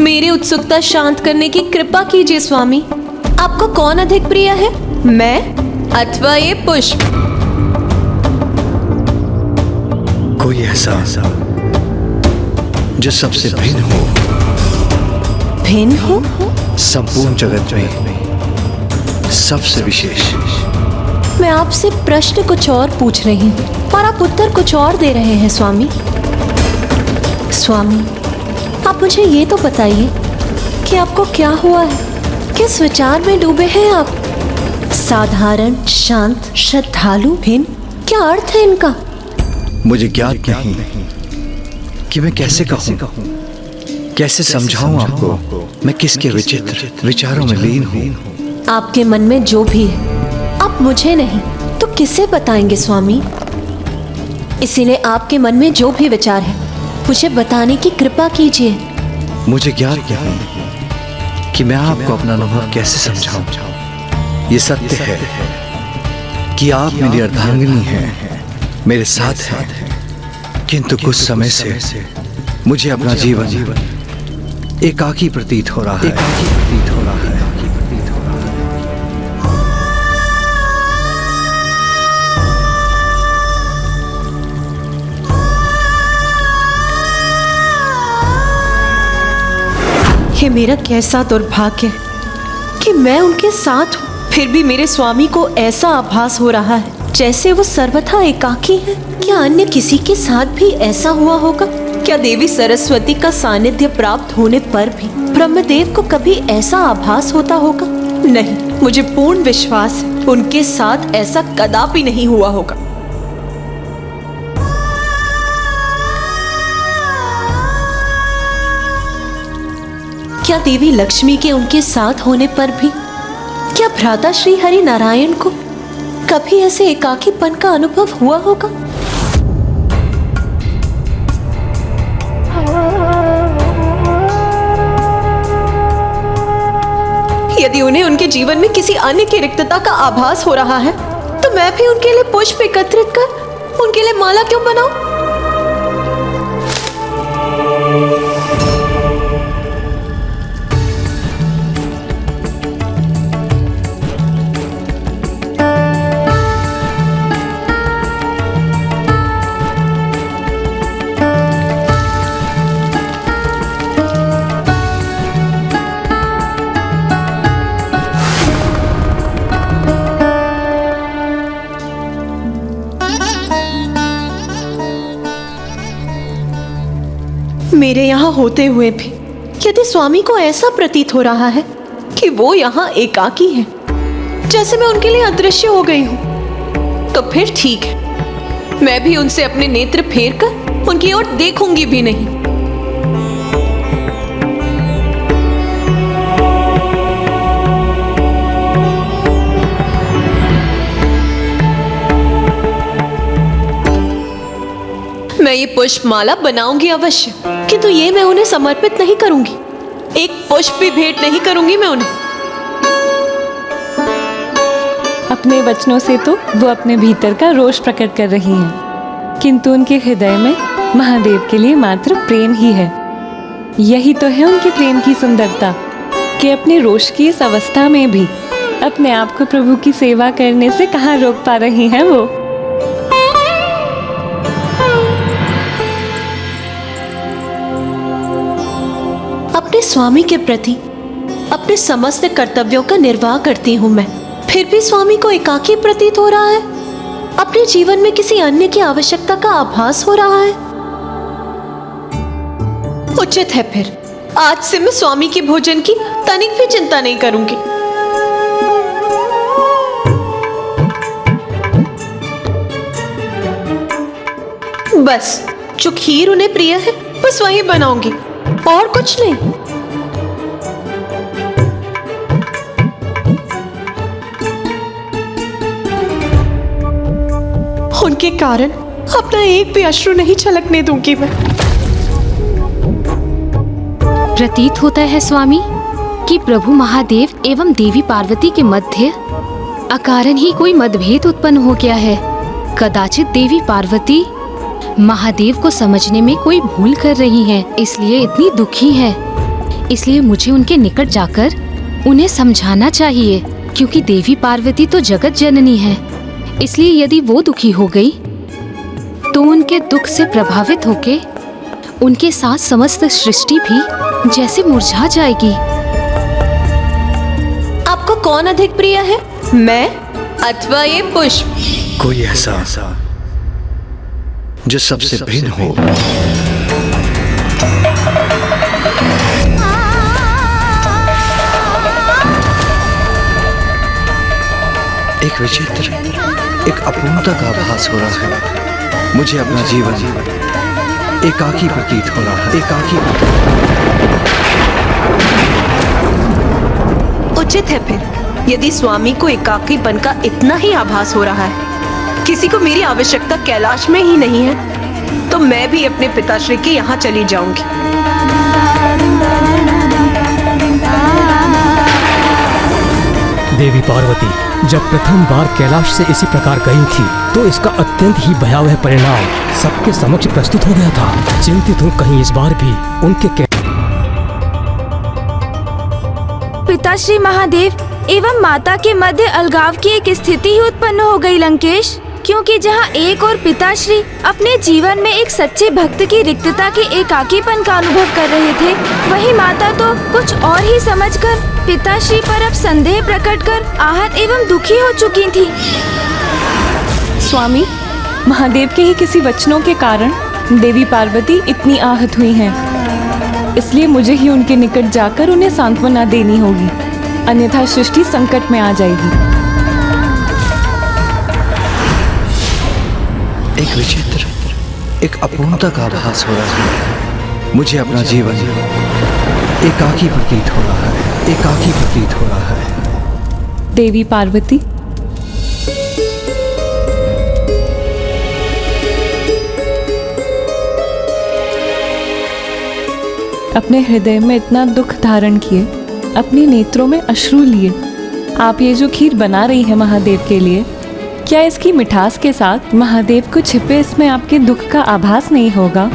मेरी उत्सुकता शांत करने की कृपा कीजिए स्वामी। आपको कौन अधिक प्रिय है, मैं अथवा ये पुष्प? कोई ऐसा जो सबसे भिन्न हो। भिन्न हो? संपूर्ण जगत में सबसे विशेष। मैं आपसे प्रश्न कुछ और पूछ रही हूँ और आप उत्तर कुछ और दे रहे हैं स्वामी। स्वामी, आप मुझे ये तो बताइए कि आपको क्या हुआ है, किस विचार में डूबे हैं आप? साधारण, शांत, श्रद्धालु, भिन्न, क्या अर्थ है इनका? मुझे ज्ञात नहीं कि मैं कैसे कहूँ, कैसे समझाऊं आपको मैं किसके विचित्र विचारों में लीन हूँ। आपके मन में जो भी है आप मुझे नहीं तो किसे बताएंगे स्वामी? इसीलिए आपके मन में जो भी विचार है मुझे बताने की कृपा कीजिए। मुझे ज्ञात नहीं कि मैं आपको अपना अनुभव कैसे समझाऊं। ये सत्य है कि आप मेरी अर्धांगिनी हैं, मेरे साथ हैं, किंतु कुछ समय से मुझे अपना जीवन एकाकी प्रतीत हो रहा है। ये मेरा कैसा दुर्भाग्य है कि मैं उनके साथ हूँ, फिर भी मेरे स्वामी को ऐसा आभास हो रहा है जैसे वो सर्वथा एकाकी है। क्या अन्य किसी के साथ भी ऐसा हुआ होगा? क्या देवी सरस्वती का सानिध्य प्राप्त होने पर भी ब्रह्मदेव को कभी ऐसा आभास होता होगा? नहीं, मुझे पूर्ण विश्वास है उनके साथ ऐसा कदापि नहीं हुआ होगा। क्या देवी लक्ष्मी के उनके साथ होने पर भी क्या भ्राता श्री हरि नारायण को कभी ऐसे एकाकीपन का अनुभव हुआ होगा? यदि उन्हें उनके जीवन में किसी अन्य की रिक्तता का आभास हो रहा है तो मैं भी उनके लिए पुष्प एकत्रित कर उनके लिए माला क्यों बनाऊं? मेरे यहाँ होते हुए भी यदि स्वामी को ऐसा प्रतीत हो रहा है कि वो यहाँ एकाकी है, जैसे मैं उनके लिए अदृश्य हो गई हूँ, तो फिर ठीक है, मैं भी उनसे अपने नेत्र फेर कर उनकी ओर देखूंगी भी नहीं। मैं ये पुष्प माला बनाऊंगी अवश्य, किंतु ये मैं उन्हें समर्पित नहीं करूंगी। एक पुष्प भी भेंट नहीं करूंगी मैं उन्हें। अपने वचनों से तो वो अपने भीतर का रोष प्रकट कर रही हैं, किंतु उनके हृदय में महादेव के लिए मात्र प्रेम ही है। यही तो है उनके प्रेम की सुंदरता कि अपने रोष की इस अवस्था में भी अपने आप को प्रभु की सेवा करने से कहाँ रोक पा रही हैं वो। अपने स्वामी के प्रति अपने समस्त कर्तव्यों का निर्वाह करती हूँ मैं, फिर भी स्वामी को एकाकी प्रतीत हो रहा है। अपने जीवन में किसी अन्य की आवश्यकता का आभास हो रहा है। उचित है, फिर आज से मैं स्वामी के भोजन की तनिक भी चिंता नहीं करूंगी। बस जो खीर उन्हें प्रिय है बस वही बनाऊंगी, और कुछ नहीं। उनके कारण अपना एक भी अश्रु नहीं छलकने दूंगी मैं। प्रतीत होता है स्वामी कि प्रभु महादेव एवं देवी पार्वती के मध्य अकारण ही कोई मतभेद उत्पन्न हो गया है। कदाचित देवी पार्वती महादेव को समझने में कोई भूल कर रही हैं, इसलिए इतनी दुखी हैं। इसलिए मुझे उनके निकट जाकर उन्हें समझाना चाहिए, क्योंकि देवी पार्वती तो जगत जननी है। इसलिए यदि वो दुखी हो गई तो उनके दुख से प्रभावित होके उनके साथ समस्त सृष्टि भी जैसे मुरझा जाएगी। आपको कौन अधिक प्रिय है, मैं अथवा ये पुष्प? कोई ऐसा जो सबसे भिन्न हो। एक विचित्र, एक अपूर्णता का आभास हो रहा है। मुझे अपना जीवन एकाकी प्रतीत हो रहा है। एकाकी उचित है, फिर यदि स्वामी को एकाकीपन का इतना ही आभास हो रहा है, किसी को मेरी आवश्यकता कैलाश में ही नहीं है, तो मैं भी अपने पिताश्री के यहाँ चली जाऊंगी। देवी पार्वती जब प्रथम बार कैलाश से इसी प्रकार गई थी तो इसका अत्यंत ही भयावह परिणाम सबके समक्ष प्रस्तुत हो गया था। चिंतित हूँ कहीं इस बार भी उनके पिताश्री महादेव एवं माता के मध्य अलगाव की एक स्थिति ही उत्पन्न हो गई लंकेश, क्योंकि जहाँ एक और पिताश्री अपने जीवन में एक सच्चे भक्त की रिक्तता के एकाकीपन का अनुभव कर रहे थे, वहीं माता तो कुछ और ही समझकर पिताश्री पर अब संदेह प्रकट कर आहत एवं दुखी हो चुकी थी। स्वामी, महादेव के ही किसी वचनों के कारण देवी पार्वती इतनी आहत हुई हैं। इसलिए मुझे ही उनके निकट जाकर उन्हें सांत्वना देनी होगी, अन्यथा सृष्टि संकट में आ जाएगी। एक विचित्र, एक अपूर्णता का आभास हो रहा है। मुझे अपना जीवन एकाकी प्रतीत हो रहा है। एकाकी प्रतीत हो रहा है। देवी पार्वती, अपने हृदय में इतना दुख धारण किए, अपने नेत्रों में अश्रु लिए, आप ये जो खीर बना रही है महादेव के लिए, क्या इसकी मिठास के साथ महादेव को छिपे इसमें आपके दुख का आभास नहीं होगा?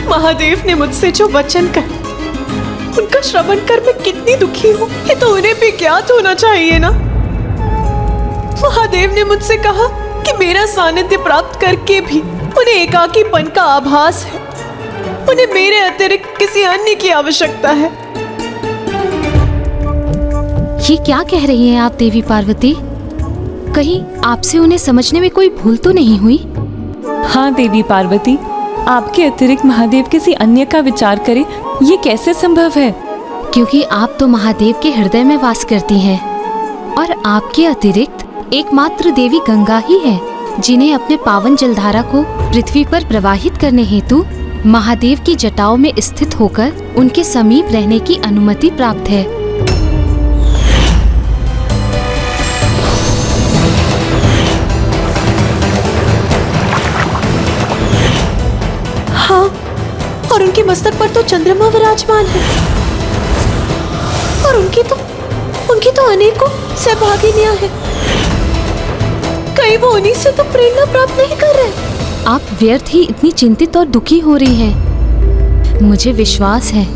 महादेव ने मुझसे जो वचन कहे उनका श्रवण कर मैं कितनी दुखी हूँ, ये तो उन्हें भी ज्ञात होना चाहिए ना। महादेव ने मुझसे कहा कि मेरा सानिध्य प्राप्त करके भी उन्हें एकाकीपन का आभास है, उन्हें मेरे अतिरिक्त किसी अन्य की आवश्यकता है। ये क्या कह रही हैं आप देवी पार्वती? कहीं आपसे उन्हें समझने में कोई भूल तो नहीं हुई? हाँ देवी पार्वती, आपके अतिरिक्त महादेव किसी अन्य का विचार करे, ये कैसे संभव है? क्योंकि आप तो महादेव के हृदय में वास करती हैं, और आपके अतिरिक्त एकमात्र देवी गंगा ही है जिन्हें अपने पावन जलधारा को पृथ्वी पर प्रवाहित करने हेतु महादेव की जटाओं में स्थित होकर उनके समीप रहने की अनुमति प्राप्त है। हाँ, और उनके मस्तक पर तो चंद्रमा विराजमान है, और उनकी तो अनेकों सहभागिनियां हैं। कहीं वो उन्हीं से तो प्रेरणा प्राप्त नहीं कर रहे? आप व्यर्थ ही इतनी चिंतित और दुखी हो रही हैं। मुझे विश्वास है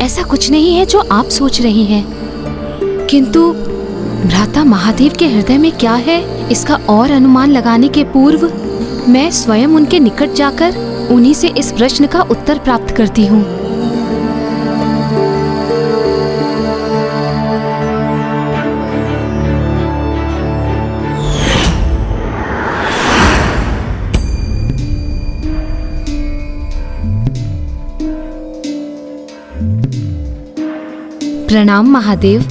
ऐसा कुछ नहीं है जो आप सोच रही हैं, किंतु भ्राता महादेव के हृदय में क्या है इसका और अनुमान लगाने के पूर्व मैं स्वयं उनके निकट जाकर उन्हीं से इस प्रश्न का उत्तर प्राप्त करती हूँ। प्रणाम महादेव।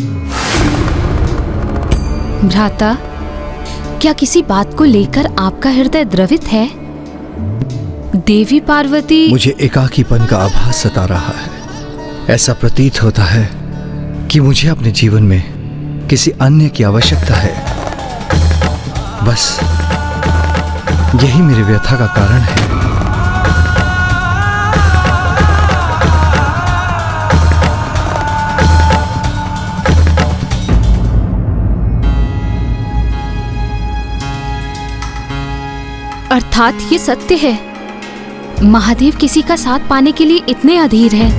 भ्राता, क्या किसी बात को लेकर आपका हृदय द्रवित है? देवी पार्वती। मुझे एकाकीपन का आभास सता रहा है। ऐसा प्रतीत होता है कि मुझे अपने जीवन में किसी अन्य की आवश्यकता है। बस यही मेरे व्यथा का कारण है। अर्थात ये सत्य है, महादेव किसी का साथ पाने के लिए इतने अधीर हैं।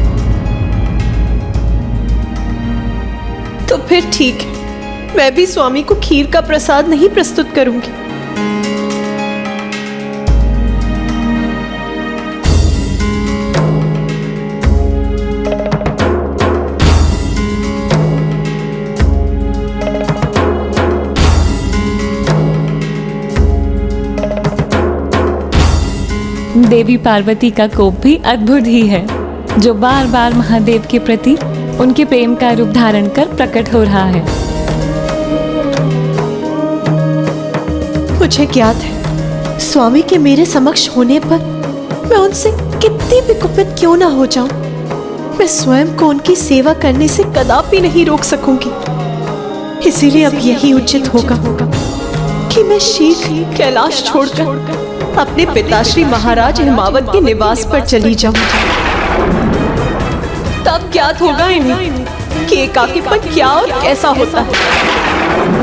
तो फिर ठीक है, मैं भी स्वामी को खीर का प्रसाद नहीं प्रस्तुत करूंगी। देवी पार्वती का कोप भी अद्भुत ही है, जो बार बार महादेव के प्रति उनके प्रेम का रूप धारण कर प्रकट हो रहा है। मुझे ज्ञात है, स्वामी के मेरे समक्ष होने पर मैं उनसे कितनी भी कुपित क्यों ना हो जाऊं, मैं स्वयं को उनकी सेवा करने से कदापि नहीं रोक सकूंगी। इसीलिए अब यही उचित होगा कि मैं शीघ्र कैलाश छोड़कर अपने पिताश्री महाराज हिमावत के निवास पर चली जाऊं। तब ज्ञात होगा इन्हें कि एकाकीपन क्या और कैसा होता है।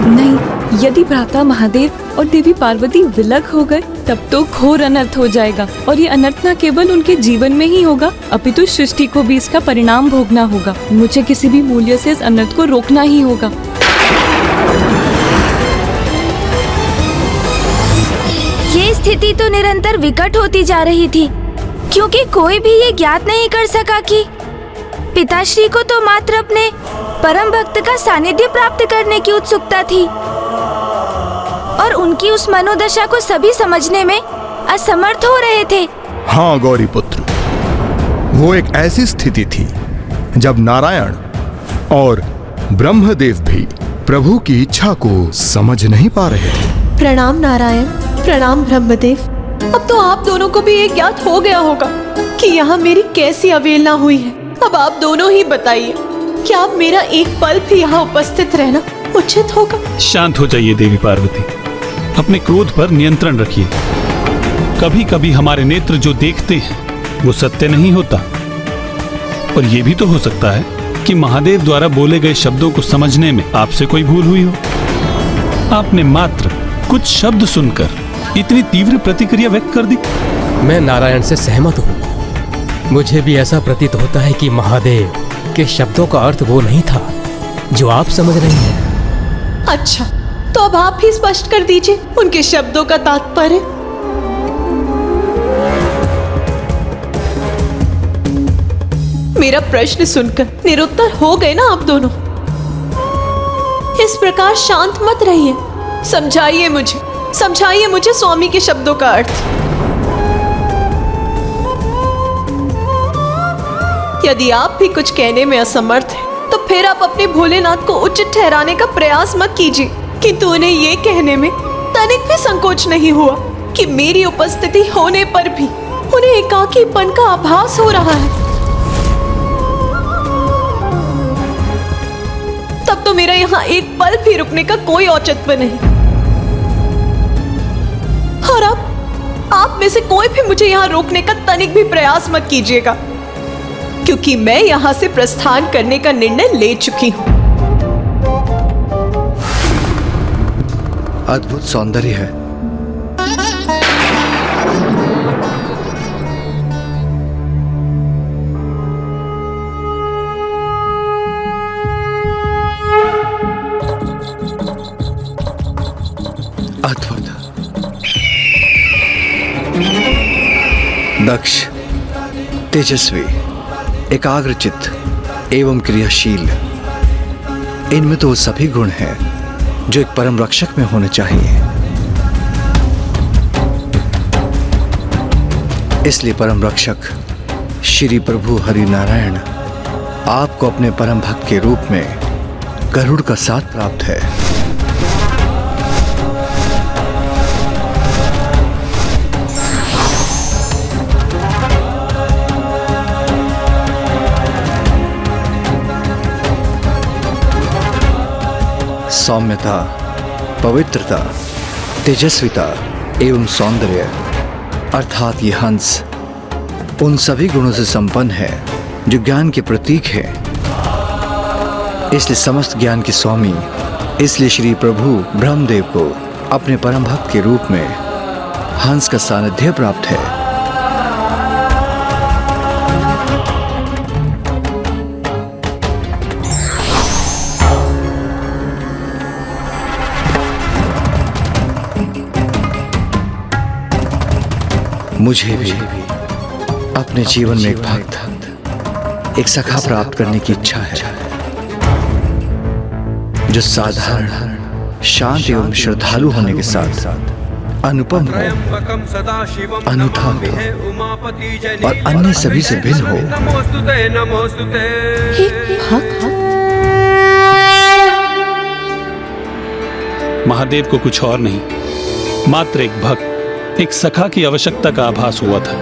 नहीं, यदि भ्राता महादेव और देवी पार्वती विलग हो गए तब तो घोर अनर्थ हो जाएगा, और ये अनर्थ न केवल उनके जीवन में ही होगा अपितु सृष्टि को भी इसका परिणाम भोगना होगा। मुझे किसी भी मूल्य से इस अनर्थ को रोकना ही होगा। ये स्थिति तो निरंतर विकट होती जा रही थी, क्योंकि कोई भी ये ज्ञात नहीं कर सका कि पिताश्री को तो मात्र अपने परम भक्त का सानिध्य प्राप्त करने की उत्सुकता थी, और उनकी उस मनोदशा को सभी समझने में असमर्थ हो रहे थे। हाँ गौरी पुत्र, वो एक ऐसी स्थिति थी जब नारायण और ब्रह्मदेव भी प्रभु की इच्छा को समझ नहीं पा रहे थे। प्रणाम नारायण, प्रणाम ब्रह्मदेव। अब तो आप दोनों को भी ये ज्ञात हो गया होगा कि यहाँ मेरी कैसी अवहेलना हुई है। अब आप दोनों ही बताइए, क्या अब मेरा एक पल भी यहाँ उपस्थित रहना उचित होगा? शांत हो जाइए देवी पार्वती, अपने क्रोध पर नियंत्रण रखिए। कभी कभी हमारे नेत्र जो देखते हैं वो सत्य नहीं होता, और ये भी तो हो सकता है कि महादेव द्वारा बोले गए शब्दों को समझने में आपसे कोई भूल हुई हो। आपने मात्र कुछ शब्द सुनकर इतनी तीव्र प्रतिक्रिया व्यक्त कर दी। मैं नारायण से सहमत हूँ। मुझे भी ऐसा प्रतीत होता है कि महादेव के शब्दों का अर्थ वो नहीं था जो आप समझ रही हैं। अच्छा, तो अब आप ही स्पष्ट कर दीजिए उनके शब्दों का तात्पर्य। मेरा प्रश्न सुनकर निरुत्तर हो गए ना आप दोनों? इस प्रकार शांत मत रहिए, समझाइए मुझे स्वामी के शब्दों का अर्थ। यदि आप भी कुछ कहने में असमर्थ हैं, तो फिर आप अपने भोलेनाथ को उचित ठहराने का प्रयास मत कीजिए। किंतु उन्हें ये कहने में तनिक भी संकोच नहीं हुआ कि मेरी उपस्थिति होने पर भी उन्हें एकाकीपन का आभास हो रहा है। तब तो मेरा यहाँ एक पल भी रुकने का कोई औचित्य नहीं। और अब आप में से कोई भी मुझे यहाँ रोकने का तनिक भी प्रयास मत कीजिएगा, क्योंकि मैं यहाँ से प्रस्थान करने का निर्णय ले चुकी हूँ। अद्भुत सौंदर्य है। अद्भुत। दक्ष, तेजस्वी, एकाग्रचित्त एवं क्रियाशील, इनमें तो सभी गुण हैं जो एक परम रक्षक में होने चाहिए। इसलिए परम रक्षक श्री प्रभु हरि नारायण आपको अपने परम भक्त के रूप में गरुड़ का साथ प्राप्त है। सौम्यता, पवित्रता, तेजस्विता एवं सौंदर्य अर्थात ये हंस उन सभी गुणों से संपन्न है जो ज्ञान के प्रतीक है। इसलिए समस्त ज्ञान के स्वामी, इसलिए श्री प्रभु ब्रह्मदेव को अपने परम भक्त के रूप में हंस का सानिध्य प्राप्त है। मुझे भी अपने जीवन में एक भक्त, एक सखा प्राप्त करने की इच्छा है जो साधारण, शांत एवं श्रद्धालु होने के साथ अनुपम हो, अनूठा हो और अन्य सभी से भिन्न हो। महादेव को कुछ और नहीं, मात्र एक भक्त, एक सखा की आवश्यकता का आभास हुआ था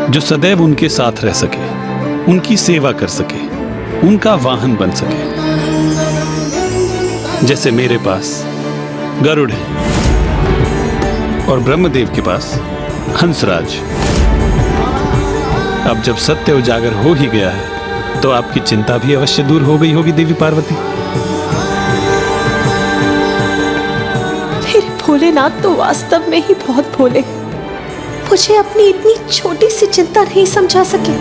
जो सदैव उनके साथ रह सके, उनकी सेवा कर सके, उनका वाहन बन सके। जैसे मेरे पास गरुड़ है और ब्रह्मदेव के पास हंसराज। अब जब सत्य उजागर हो ही गया है तो आपकी चिंता भी अवश्य दूर हो गई होगी देवी पार्वती। भोलेनाथ तो वास्तव में ही बहुत भोले, मुझे अपनी इतनी छोटी सी चिंता नहीं समझा सके।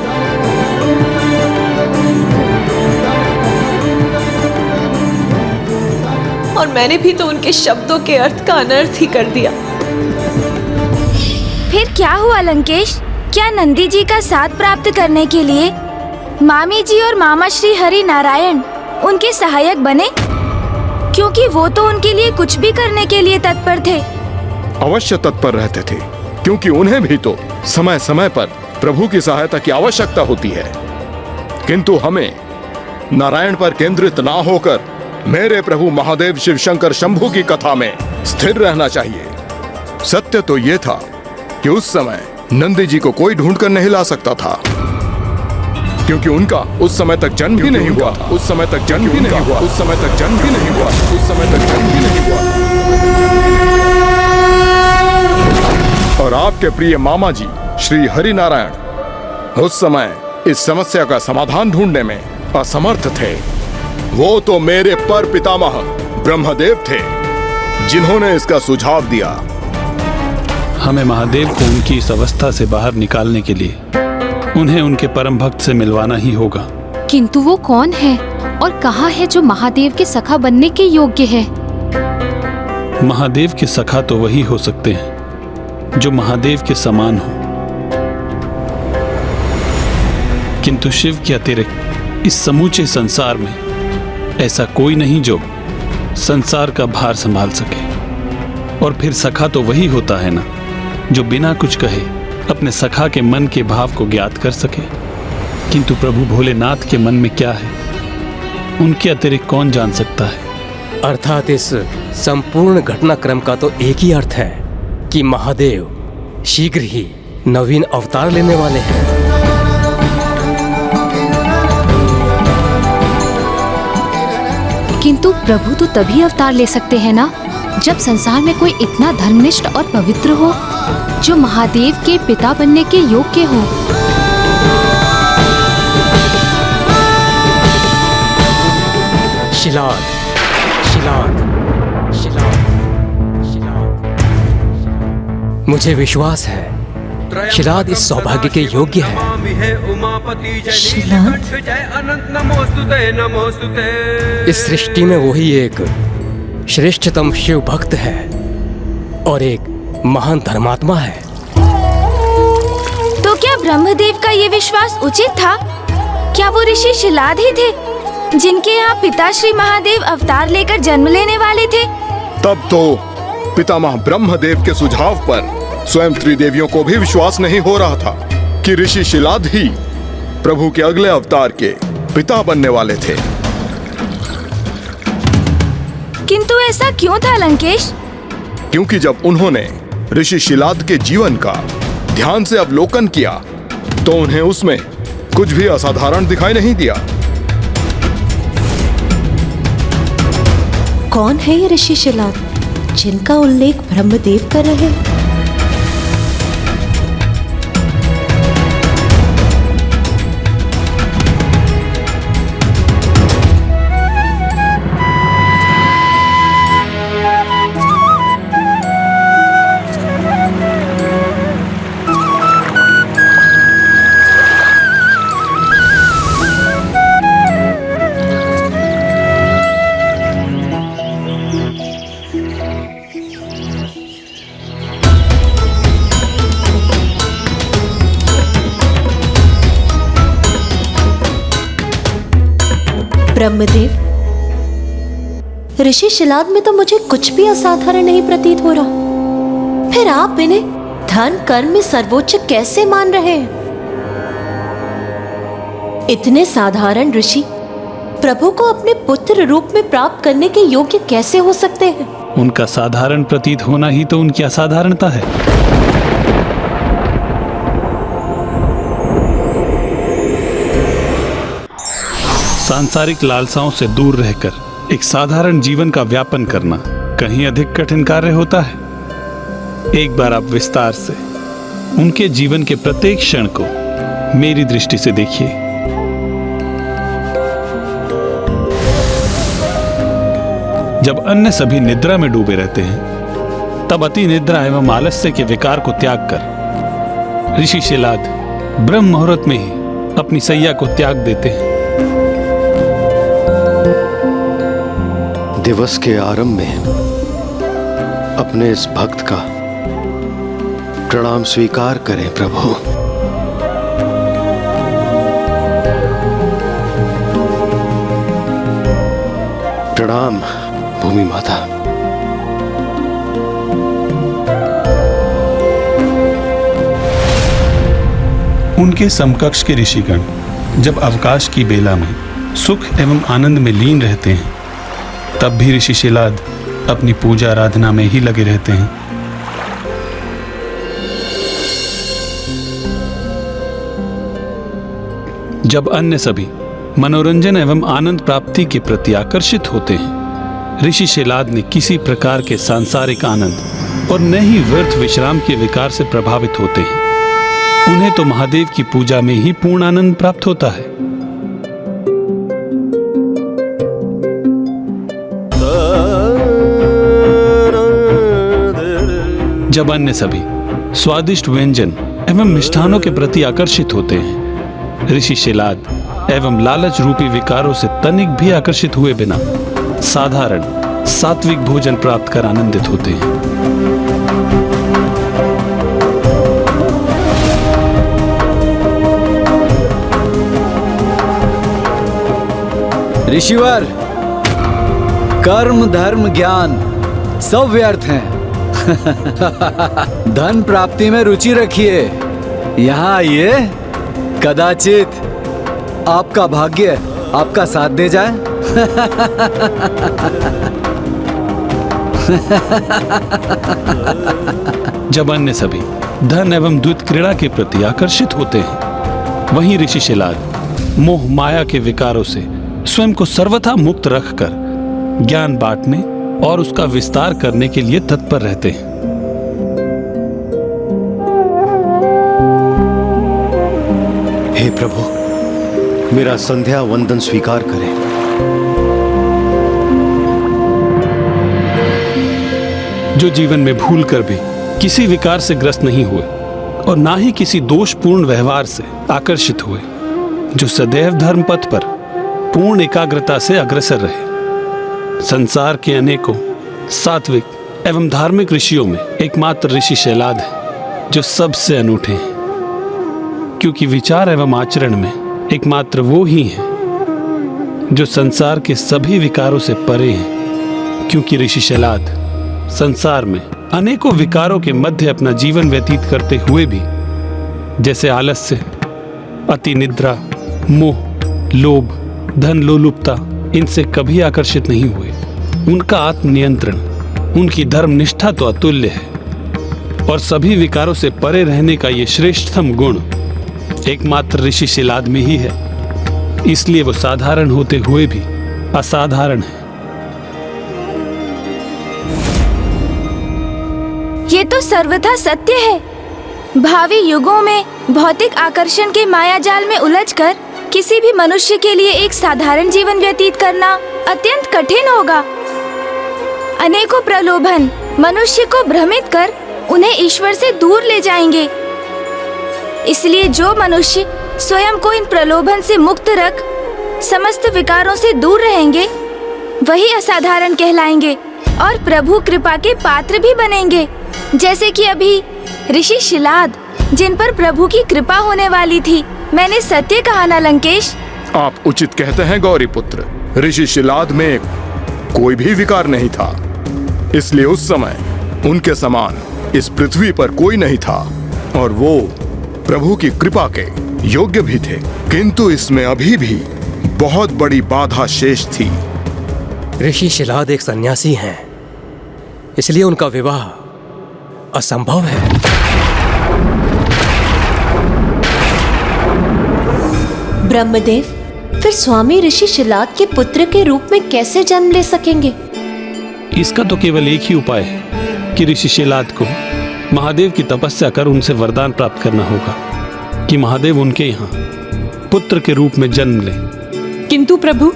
और मैंने भी तो उनके शब्दों के अर्थ का अनर्थ ही कर दिया। फिर क्या हुआ लंकेश? क्या नंदी जी का साथ प्राप्त करने के लिए मामी जी और मामा श्री हरि नारायण उनके सहायक बने? क्योंकि वो तो उनके लिए कुछ भी करने के लिए तत्पर थे। अवश्य तत्पर रहते थे, क्योंकि उन्हें भी तो समय समय पर प्रभु की सहायता की आवश्यकता होती है। किंतु हमें नारायण पर केंद्रित ना होकर मेरे प्रभु महादेव शिव शंकर शंभु की कथा में स्थिर रहना चाहिए। सत्य तो ये था कि उस समय नंदी जी को कोई ढूंढ कर नहीं ला सकता था, क्योंकि उनका उस समय तक जन्म भी नहीं हुआ था। उस समय तक जन्म भी नहीं हुआ। उस समय तक जन्म भी नहीं हुआ। उस समय तक जन्म भी नहीं हुआ। और आपके प्रिय मामा जी श्री हरि नारायण उस समय इस समस्या का समाधान ढूंढने में असमर्थ थे। वो तो मेरे पर पितामह ब्रह्मदेव थे जिन्होंने इसका सुझाव दिया। हमें महादेव को उनकी इस अवस्था से बाहर निकालने के लिए उन्हें उनके परम भक्त से मिलवाना ही होगा। किंतु वो कौन है और कहाँ है जो महादेव के सखा बनने के योग्य है? महादेव के सखा तो वही हो सकते हैं जो महादेव के समान हो, किंतु शिव के अतिरिक्त इस समूचे संसार में ऐसा कोई नहीं जो संसार का भार संभाल सके। और फिर सखा तो वही होता है ना जो बिना कुछ कहे अपने सखा के मन के भाव को ज्ञात कर सके। किंतु प्रभु भोलेनाथ के मन में क्या है उनके अतिरिक्त कौन जान सकता है? अर्थात इस संपूर्ण घटनाक्रम का तो एक ही अर्थ है कि महादेव शीघ्र ही नवीन अवतार लेने वाले हैं। किंतु प्रभु तो तभी अवतार ले सकते हैं ना जब संसार में कोई इतना धर्मनिष्ठ और पवित्र हो जो महादेव के पिता बनने के योग्य हो। शिलाद, शिलाद, शिलाद, शिलाद। मुझे विश्वास है शिलाद इस सौभाग्य के योग्य है। इस सृष्टि में वही एक श्रेष्ठतम शिव भक्त है और एक महान धर्मात्मा है। तो क्या ब्रह्मदेव का ये विश्वास उचित था? क्या वो ऋषि शिलाद ही थे जिनके यहाँ पिता श्री महादेव अवतार लेकर जन्म लेने वाले थे? तब तो पितामह ब्रह्मदेव के सुझाव पर स्वयं त्रिदेवियों को भी विश्वास नहीं हो रहा था कि ऋषि शिलाद ही प्रभु के अगले अवतार के पिता बनने वाले थे। किंतु ऐसा क्यों था लंकेश? क्योंकि जब उन्होंने ऋषि शिलाद के जीवन का ध्यान से अवलोकन किया तो उन्हें उसमें कुछ भी असाधारण दिखाई नहीं दिया। कौन है ये ऋषि शिलाद जिनका उल्लेख ब्रह्मदेव कर रहे हैं? ब्रह्मदेव, ऋषि शिलाद में तो मुझे कुछ भी असाधारण नहीं प्रतीत हो रहा। फिर आप इन्हें धन कर्म में सर्वोच्च कैसे मान रहे हैं? इतने साधारण ऋषि प्रभु को अपने पुत्र रूप में प्राप्त करने के योग्य कैसे हो सकते हैं? उनका साधारण प्रतीत होना ही तो उनकी असाधारणता है। सांसारिक लालसाओं से दूर रहकर एक साधारण जीवन का व्यापन करना कहीं अधिक कठिन कार्य होता है। एक बार आप विस्तार से उनके जीवन के प्रत्येक क्षण को मेरी दृष्टि से देखिए। जब अन्य सभी निद्रा में डूबे रहते हैं, तब अति निद्रा एवं आलस्य के विकार को त्याग कर ऋषि शिलाद ब्रह्म मुहूर्त में ही अपनी सैया को त्याग देते हैं। दिवस के आरंभ में अपने इस भक्त का प्रणाम स्वीकार करें प्रभु। प्रणाम भूमि माता। उनके समकक्ष के ऋषिगण जब अवकाश की बेला में सुख एवं आनंद में लीन रहते हैं, तब भी ऋषि शिलाद अपनी पूजा आराधना में ही लगे रहते हैं। जब अन्य सभी मनोरंजन एवं आनंद प्राप्ति के प्रति आकर्षित होते हैं, ऋषि शिलाद ने किसी प्रकार के सांसारिक आनंद और न ही व्यर्थ विश्राम के विकार से प्रभावित होते हैं। उन्हें तो महादेव की पूजा में ही पूर्ण आनंद प्राप्त होता है। जब अन्य सभी स्वादिष्ट व्यंजन एवं मिष्ठानों के प्रति आकर्षित होते हैं, ऋषि शिलाद एवं लालच रूपी विकारों से तनिक भी आकर्षित हुए बिना साधारण सात्विक भोजन प्राप्त कर आनंदित होते हैं। ऋषिवर, कर्म धर्म ज्ञान सब व्यर्थ हैं। धन प्राप्ति में रुचि रखिए। यहाँ आइए, कदाचित आपका भाग्य आपका साथ दे जाए। जब अन्य सभी धन एवं द्वैत क्रीड़ा के प्रति आकर्षित होते हैं, वहीं ऋषि शिलाद मोह माया के विकारों से स्वयं को सर्वथा मुक्त रखकर ज्ञान बांटने और उसका विस्तार करने के लिए तत्पर रहते हैं। हे प्रभु, मेरा संध्या वंदन स्वीकार करें। जो जीवन में भूल कर भी किसी विकार से ग्रस्त नहीं हुए और ना ही किसी दोषपूर्ण व्यवहार से आकर्षित हुए, जो सदैव धर्म पथ पर पूर्ण एकाग्रता से अग्रसर रहे। संसार के अनेकों सात्विक एवं धार्मिक ऋषियों में एकमात्र ऋषि शिलाद है जो सबसे अनूठे हैं, क्योंकि विचार एवं आचरण में एकमात्र वो ही हैं जो संसार के सभी विकारों से परे हैं। क्योंकि ऋषि शिलाद संसार में अनेकों विकारों के मध्य अपना जीवन व्यतीत करते हुए भी, जैसे आलस्य, अति निद्रा, मोह, लोभ, धन लोलुपता इनसे कभी आकर्षित नहीं हुए। उनका आत्मनियंत्रण, उनकी धर्मनिष्ठा तो अतुल्य है और सभी विकारों से परे रहने का ये श्रेष्ठतम गुण एकमात्र ऋषि शिलाद में ही है। इसलिए वो साधारण होते हुए भी असाधारण है। ये तो सर्वथा सत्य है। भावी युगों में भौतिक आकर्षण के मायाजाल में उलझकर किसी भी मनुष्य के लिए एक साधारण जीवन व्यतीत करना अत्यंत कठिन होगा। अनेकों प्रलोभन मनुष्य को भ्रमित कर उन्हें ईश्वर से दूर ले जाएंगे। इसलिए जो मनुष्य स्वयं को इन प्रलोभन से मुक्त रख समस्त विकारों से दूर रहेंगे वही असाधारण कहलाएंगे और प्रभु कृपा के पात्र भी बनेंगे। जैसे कि अभी ऋषि शिलाद, जिन पर प्रभु की कृपा होने वाली थी। मैंने सत्य कहा ना लंकेश? आप उचित कहते हैं गौरी पुत्र। ऋषि शिलाद में कोई भी विकार नहीं था, इसलिए उस समय उनके समान इस पृथ्वी पर कोई नहीं था और वो प्रभु की कृपा के योग्य भी थे। किंतु इसमें अभी भी बहुत बड़ी बाधा शेष थी। ऋषि शिलाद एक सन्यासी हैं, इसलिए उनका विवाह असंभव है। ब्रह्मदेव फिर स्वामी ऋषि शिलाद के पुत्र के रूप में कैसे जन्म ले सकेंगे? इसका तो केवल एक ही उपाय है कि ऋषि शिलाद को महादेव की तपस्या कर उनसे वरदान प्राप्त करना होगा कि महादेव उनके यहाँ पुत्र के रूप में जन्म ले। किंतु प्रभु,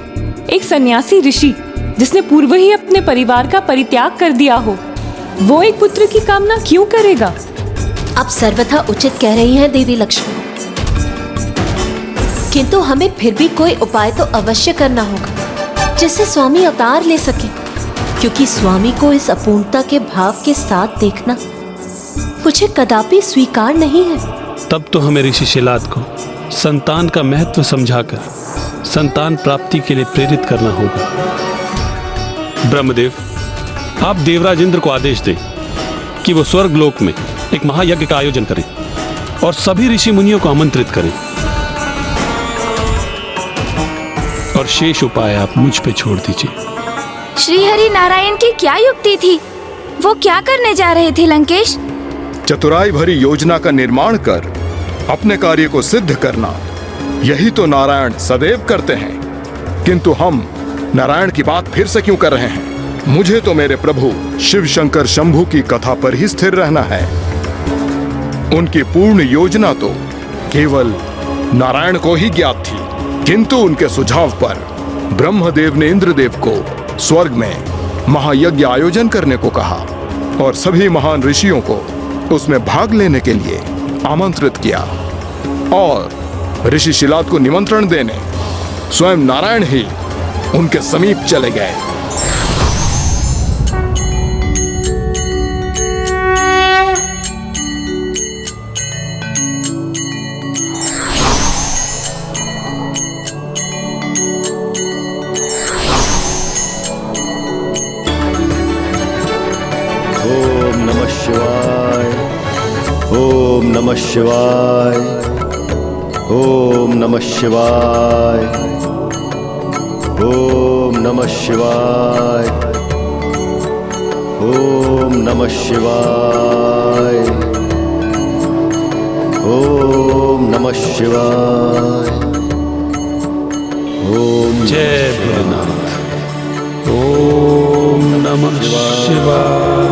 एक सन्यासी ऋषि जिसने पूर्व ही अपने परिवार का परित्याग कर दिया हो, वो एक पुत्र की कामना क्यों करेगा? आप सर्वथा उचित कह रही हैं देवी लक्ष्मी, किंतु हमें फिर भी कोई उपाय तो अवश्य करना होगा जिससे स्वामी अवतार ले सके, क्योंकि स्वामी को इस अपूर्णता के भाव के साथ देखना मुझे कदापि स्वीकार नहीं है। तब तो हमें ऋषि शिलाद को संतान का महत्व समझाकर संतान प्राप्ति के लिए प्रेरित करना होगा। ब्रह्मदेव, आप देवराज इंद्र को आदेश दें कि वो स्वर्ग लोक में एक महायज्ञ का आयोजन करें और सभी ऋषि मुनियों को आमंत्रित करें। और शेष उपाय आप मुझ पे छोड़ दीजिए। श्रीहरि नारायण की क्या युक्ति थी? वो क्या करने जा रहे थे लंकेश? चतुराई भरी योजना का निर्माण कर अपने कार्य को सिद्ध करना, यही तो नारायण सदैव करते हैं। किंतु हम नारायण की बात फिर से क्यों कर रहे हैं? मुझे तो मेरे प्रभु शिव शंकर शंभु की कथा पर ही स्थिर रहना है। उनकी पूर्ण योजना तो केवल नारायण को ही ज्ञात थी, किंतु उनके सुझाव पर ब्रह्मदेव ने इंद्रदेव को स्वर्ग में महायज्ञ आयोजन करने को कहा और सभी महान ऋषियों को उसमें भाग लेने के लिए आमंत्रित किया। और ऋषि शिलाद को निमंत्रण देने स्वयं नारायण ही उनके समीप चले गए। ओम नमः शिवाय, ओम नमः शिवाय, ओम नमः शिवाय, ओम नमः शिवाय, ओम नमः शिवाय, ओम नमः शिवाय, ओम जय भोलेनाथ। ओम नमः शिवाय।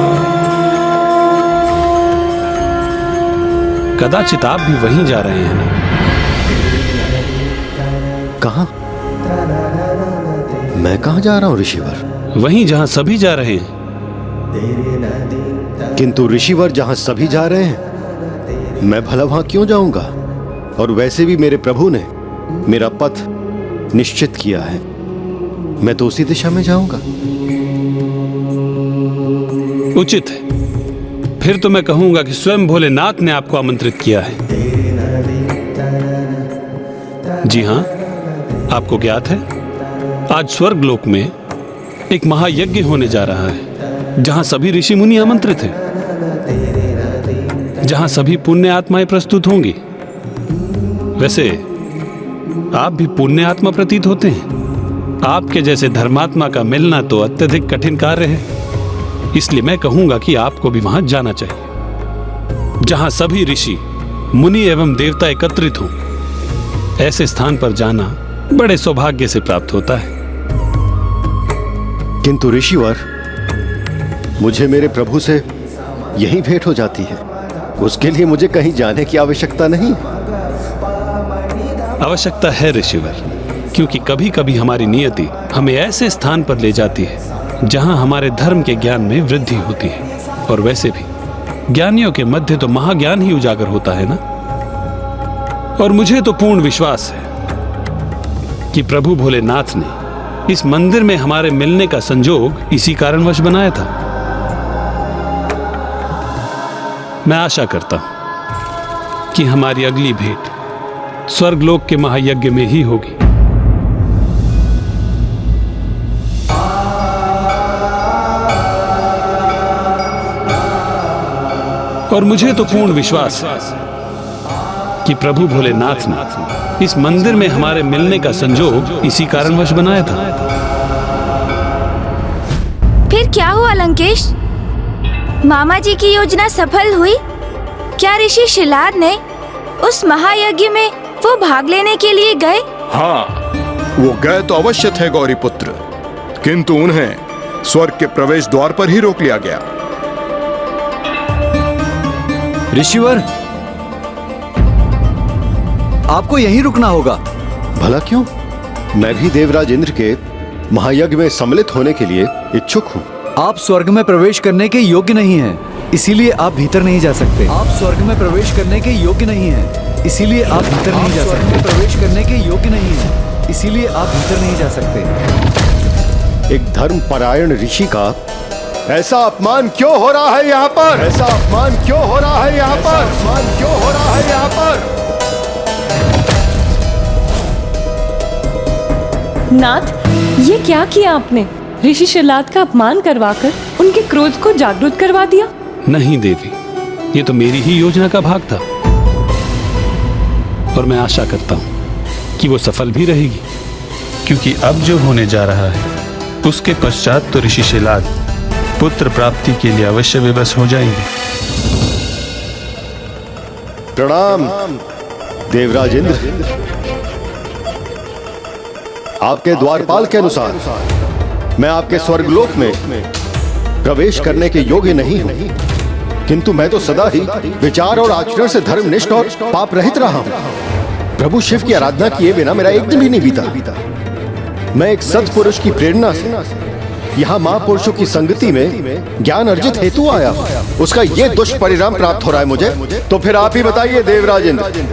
कदाचित आप भी वहीं जा रहे हैं ना? कहाँ? मैं कहाँ जा रहा हूँ ऋषिवर? वहीं जहाँ सभी जा रहे हैं। किंतु ऋषिवर जहाँ सभी जा रहे हैं, मैं भला वहाँ क्यों जाऊंगा? और वैसे भी मेरे प्रभु ने मेरा पथ निश्चित किया है, मैं तो उसी दिशा में जाऊंगा। उचित है। फिर तो मैं कहूंगा कि स्वयं भोलेनाथ ने आपको आमंत्रित किया है। जी हाँ, आपको ज्ञात है आज स्वर्ग लोक में एक महायज्ञ होने जा रहा है, जहां सभी ऋषि मुनि आमंत्रित हैं, जहां सभी पुण्य आत्माएं प्रस्तुत होंगी। वैसे आप भी पुण्य आत्मा प्रतीत होते हैं। आपके जैसे धर्मात्मा का मिलना तो अत्यधिक कठिन कार्य है। इसलिए मैं कहूंगा कि आपको भी वहां जाना चाहिए, जहां सभी ऋषि, मुनि एवं देवता एकत्रित हों। ऐसे स्थान पर जाना बड़े सौभाग्य से प्राप्त होता है। किंतु ऋषिवर, मुझे मेरे प्रभु से यही भेंट हो जाती है। उसके लिए मुझे कहीं जाने की आवश्यकता नहीं। आवश्यकता है ऋषिवर, क्योंकि कभी कभी हमारी नियति हमें ऐसे स्थान पर ले जाती है जहां हमारे धर्म के ज्ञान में वृद्धि होती है। और वैसे भी ज्ञानियों के मध्य तो महाज्ञान ही उजागर होता है ना। और मुझे तो पूर्ण विश्वास है कि प्रभु भोलेनाथ ने इस मंदिर में हमारे मिलने का संजोग इसी कारणवश बनाया था। मैं आशा करता हूं कि हमारी अगली भेंट स्वर्गलोक के महायज्ञ में ही होगी। और मुझे तो पूर्ण विश्वास है कि प्रभु भोलेनाथ ने इस मंदिर में हमारे मिलने का संजोग इसी कारणवश बनाया था। फिर क्या हुआ लंकेश? मामा जी की योजना सफल हुई? क्या ऋषि शिलाद ने उस महायज्ञ में वो भाग लेने के लिए गए? हाँ, वो गए तो अवश्य थे गौरी पुत्र, किंतु उन्हें स्वर्ग के प्रवेश द्वार पर ही रोक लिया गया। ऋषिवर, आपको यहीं रुकना होगा। भला क्यों? मैं भी देवराज इंद्र के महायज्ञ में सम्मिलित होने के लिए इच्छुक हूँ। आप स्वर्ग में प्रवेश करने के योग्य नहीं हैं, इसीलिए आप भीतर नहीं जा सकते। आप स्वर्ग में प्रवेश करने के योग्य नहीं हैं, इसीलिए आप भीतर नहीं जा सकते। प्रवेश करने के योग्य नहीं हैं, इसीलिए आप भीतर नहीं जा सकते। एक धर्म परायण ऋषि का ऐसा अपमान क्यों हो रहा है यहाँ पर? ऐसा अपमान क्यों हो रहा है यहाँ पर? अपमान क्यों हो रहा है यहाँ पर? नाथ, ये क्या किया आपने? ऋषि शिलाद का अपमान करवाकर उनके क्रोध को जागृत करवा दिया। नहीं देवी, ये तो मेरी ही योजना का भाग था और मैं आशा करता हूं कि वो सफल भी रहेगी, क्योंकि अब जो होने जा रहा है उसके पश्चात तो ऋषि शिलाद पुत्र प्राप्ति के लिए अवश्य विवश हो जाएंगे। प्रणाम देवराज इंद्र। आपके द्वारपाल के अनुसार मैं आपके स्वर्गलोक में प्रवेश करने के योग्य नहीं हूं, किंतु मैं तो सदा ही विचार और आचरण से धर्मनिष्ठ और पाप रहित रहा हूं। प्रभु शिव की आराधना किए बिना मेरा एक दिन भी नहीं बीता। मैं एक सत्पुरुष की प्रेरणा से यहाँ महापुरुषों की संगति में ज्ञान अर्जित हेतु आया, उसका ये दुष्परिणाम प्राप्त हो रहा है मुझे। तो फिर आप ही बताइए देवराज इंद्र,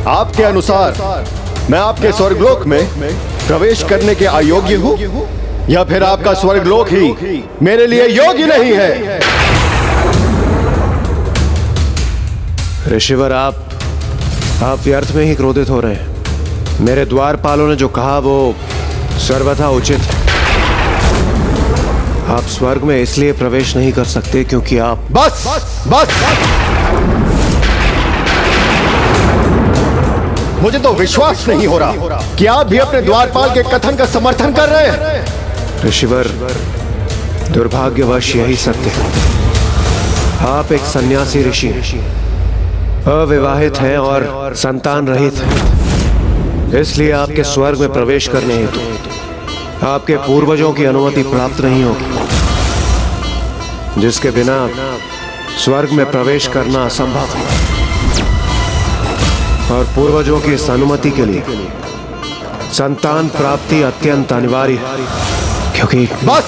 आपके अनुसार मैं आपके स्वर्गलोक में प्रवेश करने के अयोग्य हूँ या फिर आपका स्वर्गलोक ही मेरे लिए योग्य नहीं है? ऋषिवर, आप व्यर्थ में ही क्रोधित हो रहे हैं। मेरे द्वारपालों ने जो कहा वो सर्वथा उचित है। आप स्वर्ग में इसलिए प्रवेश नहीं कर सकते क्योंकि आप बस मुझे तो विश्वास नहीं हो रहा कि आप भी अपने द्वारपाल के कथन का समर्थन कर रहे हैं। ऋषिवर, दुर्भाग्यवश यही सत्य है। आप एक सन्यासी ऋषि हैं, अविवाहित हैं और संतान रहित हैं। इसलिए आपके स्वर्ग में प्रवेश करने हेतु आपके पूर्वजों की अनुमति प्राप्त नहीं होगी, जिसके बिना स्वर्ग में प्रवेश करना असंभव है। और पूर्वजों की इस अनुमति के लिए संतान प्राप्ति अत्यंत अनिवार्य है, क्योंकि बस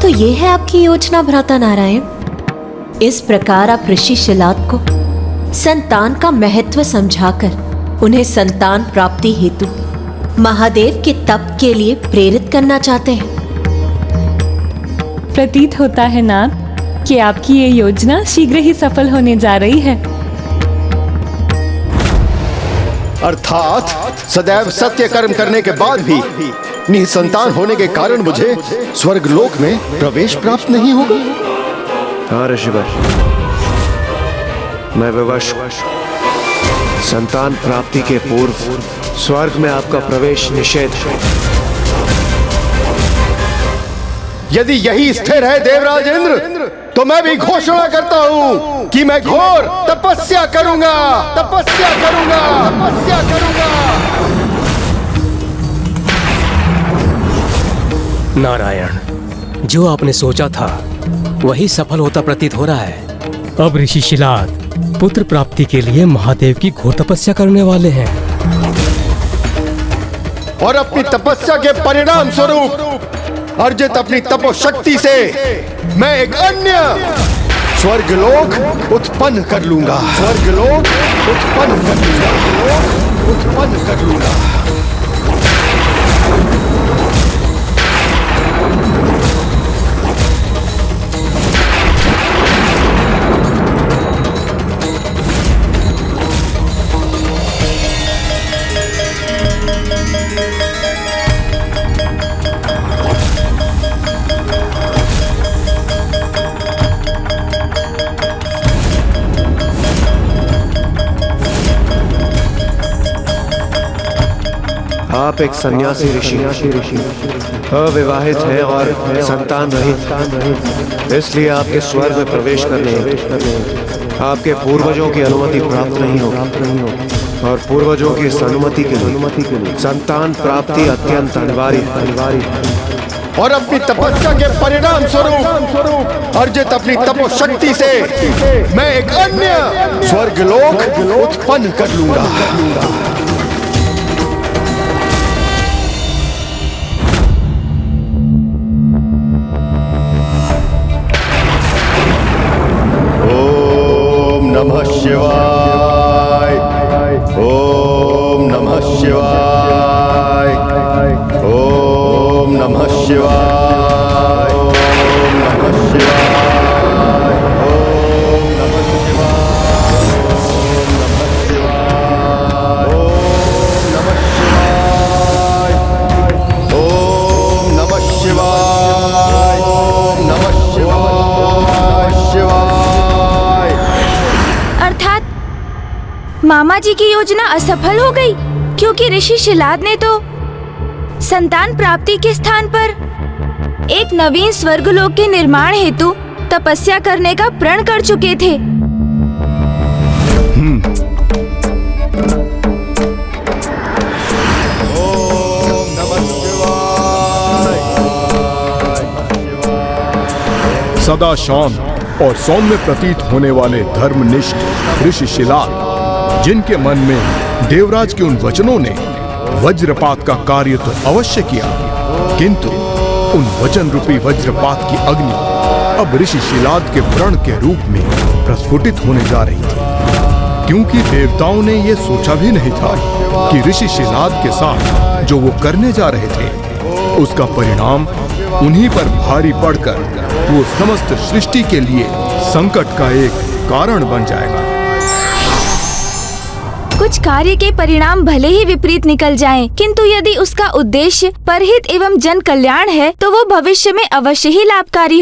तो ये है आपकी योजना भ्राता नारायण। इस प्रकार आप ऋषि शिलाद को संतान का महत्व समझाकर उन्हें संतान प्राप्ति हेतु महादेव के तप के लिए प्रेरित करना चाहते हैं। प्रतीत होता है नाथ कि आपकी ये योजना शीघ्र ही सफल होने जा रही है। अर्थात सदैव सत्य कर्म करने के बाद भी निसंतान होने के कारण मुझे स्वर्गलोक में प्रवेश प्राप्त नहीं होगा? हाँ ऋषिवर, मैं विवश संतान प्राप्ति के पूर्व स्वर्ग में आपका प्रवेश निषेध है। यदि यही स्थिर है देवराज इंद्र, तो मैं भी घोषणा करता हूं कि मैं घोर तपस्या करूंगा, तपस्या करूंगा, तपस्या करूंगा। नारायण, जो आपने सोचा था वही सफल होता प्रतीत हो रहा है। अब ऋषि शिलाद पुत्र प्राप्ति के लिए महादेव की घोर तपस्या करने वाले हैं और अपनी तपस्या के परिणाम स्वरूप अर्जित अपनी तपोशक्ति से मैं एक अन्य स्वर्गलोक उत्पन्न कर लूंगा, स्वर्गलोक उत्पन्न कर लूंगा, उत्पन्न कर लूंगा। आप एक सन्यासी ऋषि अविवाहित हैं और संतान रहित, इसलिए आपके स्वर्ग में प्रवेश करने आपके पूर्वजों की अनुमति प्राप्त नहीं होगी और पूर्वजों की इस अनुमति के लिए संतान प्राप्ति अत्यंत अनिवार्य है। और अपनी तपस्या के परिणाम स्वरूप अर्जित अपनी तपोशक्ति से मैं एक अन्य स्वर्गलोक उत्पन्न कर लूंगा। नमः शिवाय, ओम नमः शिवाय, ओम नमः शिवाय, ओम नमः शिवाय, ओम नमः शिवाय, ओम नमः शिवाय, ओम नमः शिवाय, शिवाय। अर्थात मामा जी की योजना असफल हो गई, क्योंकि ऋषि शिलाद ने तो संतान प्राप्ति के स्थान पर एक नवीन स्वर्गलोक के निर्माण हेतु तपस्या करने का प्रण कर चुके थे। सदा शांत और सौम्य प्रतीत होने वाले धर्मनिष्ठ ऋषि शिलाद, जिनके मन में देवराज के उन वचनों ने वज्रपात का कार्य तो अवश्य किया, किंतु उन वचन रूपी वज्रपात की अग्नि अब ऋषि शिलाद के प्रण के रूप में प्रस्फुटित होने जा रही थी, क्योंकि देवताओं ने यह सोचा भी नहीं था कि ऋषि शिलाद के साथ जो वो करने जा रहे थे उसका परिणाम उन्हीं पर भारी पड़कर वो समस्त सृष्टि के लिए संकट का एक कारण बन जाएगा। कुछ कार्य के परिणाम भले ही विपरीत निकल जाएं, किंतु यदि उसका उद्देश्य परहित एवं जन कल्याण है तो वो भविष्य में अवश्य ही लाभकारी